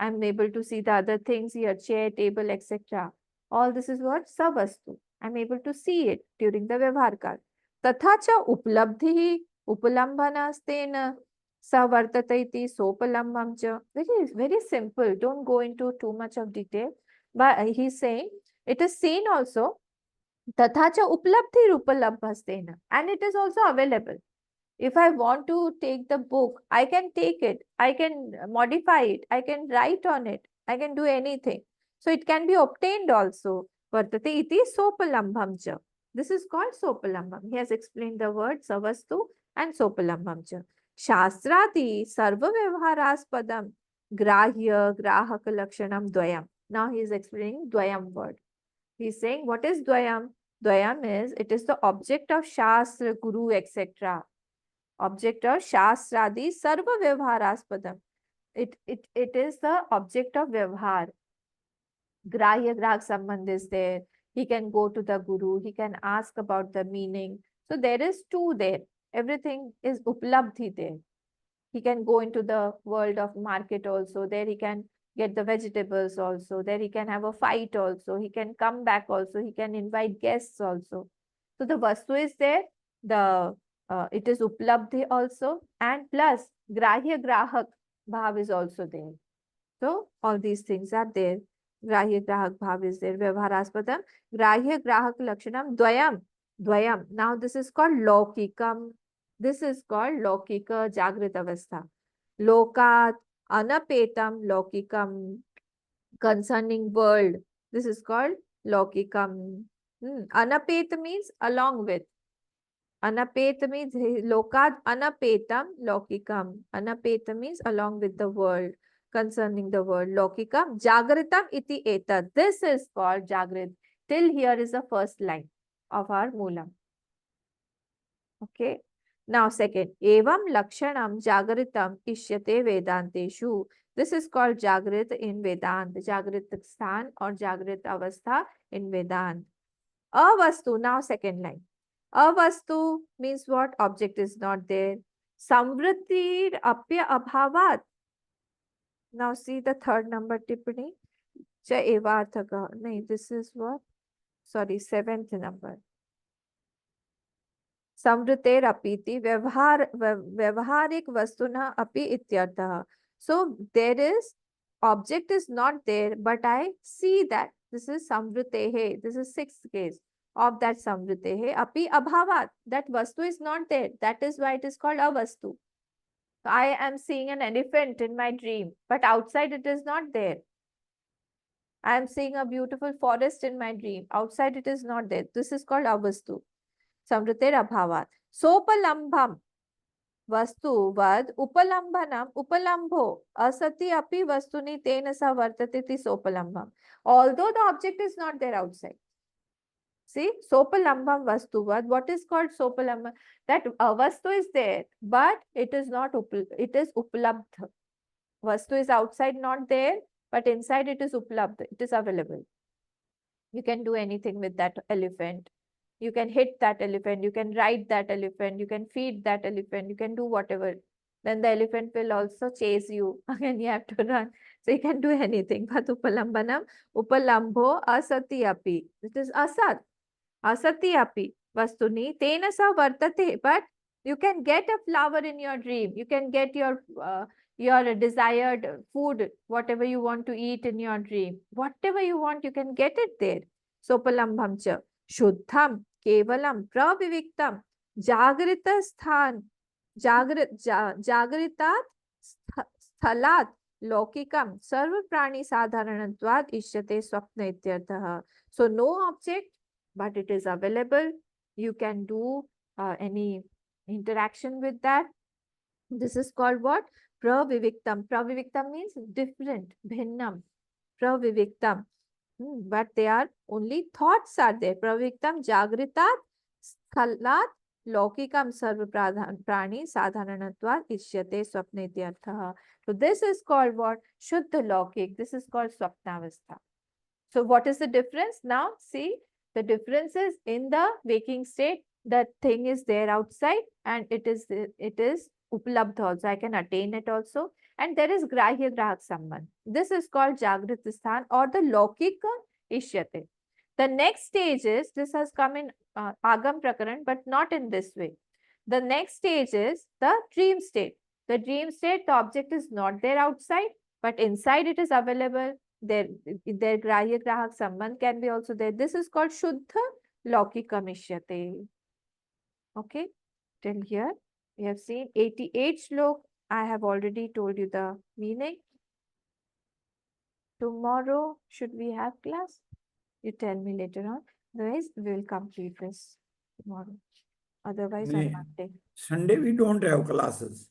I am able to see the other things here, chair, table, etc. All this is what Savastu. I am able to see it during the Vyavhar Kal. Tatha cha uplabdhi upalambhanastena savartate iti sopalambham cha. Very simple. Don't go into too much of detail. But he's saying it is seen also. तथा च उपलब्धिरुपलभ्यस्तेन, and it is also available. If I want to take the book, I can take it, I can modify it, I can write on it, I can do anything. So it can be obtained also. Vartate iti sopalambham cha. This is called sopalambham. He has explained the word savastu and sopalambham cha. Shastrati sarva vyavharaspadam grahya grahak lakshanam dvayam. Now he is explaining dvayam word. He is saying, what is dvayam? Dvayam is, it is the object of Shastra, Guru, etc. Object of Shastradi Sarva Vyavharaspadam. It is the object of Vyavhar. Grahya Grahak Sambandh is there. He can go to the Guru. He can ask about the meaning. So there is two there. Everything is uplabdhi there. He can go into the world of market also. There he can get the vegetables also. There he can have a fight also. He can come back also. He can invite guests also. So the vastu is there. The it is uplabdhi also, and plus grahya grahak bhav is also there. So all these things are there. Grahya grahak bhav is there. Vyavharaspadam. Grahya grahak lakshanam dvayam. Dvayam. Now this is called lokikam. This is called lokika jagrit avastha. Lokat anapetam lokikam, concerning world. This is called lokikam. Anapet means along with. Anapet means lokat anapetam lokikam. Anapeta means along with the world, concerning the world. Lokikam jagritam iti eta. This is called jagrit. Till here is the first line of our moolam. Okay. Now second, evam lakshanam jagritam ishyate vedanteshu. This is called jagrit in Vedant, jagrit sthan or jagrit avastha in Vedant. Avastu, now second line. Avastu means what? Object is not there. Samvritir apya abhavat. Now see the third number tippani. Cha evarthaka. No, this is what? Sorry, seventh number. Samvriter apiti vyavharik vastuna api ityartha. So there is, object is not there, but I see that. This is samvritehe. This is sixth case of that samvritehe. Api abhavat. That vastu is not there. That is why it is called avastu. I am seeing an elephant in my dream, but outside it is not there. I am seeing a beautiful forest in my dream. Outside it is not there. This is called avastu. Samvriter abhavat. Sopalambham. Vastu vad upalambhanam upalambho asati api vastuni tena sa vartate ti sopalambham. Although the object is not there outside. See, sopalambham vastu vad. What is called sopalambham? That vastu is there, but it is not it is uplabdha. Vastu is outside, not there, but inside it is uplabdha. It is available. You can do anything with that elephant. You can hit that elephant, you can ride that elephant, you can feed that elephant, you can do whatever. Then the elephant will also chase you. Again, you have to run. So you can do anything. But upalambanam, upalambho asati api. It is asat. Asati api. Vastuni. Tena sa vartate. But you can get a flower in your dream. You can get your desired food, whatever you want to eat in your dream. Whatever you want, you can get it there. Sopalambham cha. Shuddham, kevalam, praviviktam, jagrita sthan, jagritat sthalat, lokikam, sarva prani sadharanatvad ishyate swapna ityartha. So no object, but it is available. You can do any interaction with that. This is called what? Praviviktam. Praviviktam means different, bhinnam. Praviviktam. But they are only thoughts are there. Praviviktam jagritat skhalat laukikam sarva prani sadharanatvat ishyate swapne ityarthah. So this is called what? Shuddha laukik. This is called swapnavastha. So what is the difference? Now see, the difference is in the waking state, that thing is there outside and it is uplabdha also. I can attain it also. And there is grahya grahak sambandh. This is called jagrit sthan or the laukika ishyate. The next stage is, this has come in agam prakaran, but not in this way. The next stage is the dream state. The dream state, the object is not there outside, but inside it is available. Their grahya grahak sambandh can be also there. This is called shuddha laukika mishyate. Okay, till here we have seen 88 shlok. I have already told you the meaning. Tomorrow should we have class? You tell me later on. Otherwise, we will complete this tomorrow. Otherwise, on Monday. Sunday we don't have classes.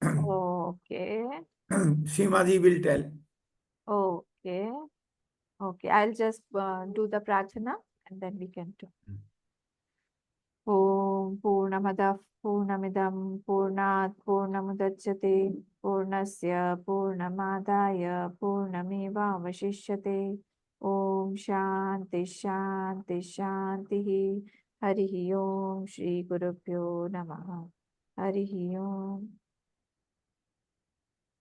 Okay. Shimaji will tell. Okay. Okay. I'll just do the prarthana and then we can do. Om Purnamadah Purnamidam Purnat Purnamudachyate Purnasya Purnamadaya Purnameva Vashishyate. Om Shanti Shanti Shanti. Harihi Om Shri Gurubhyo Namaha. Harihi Om.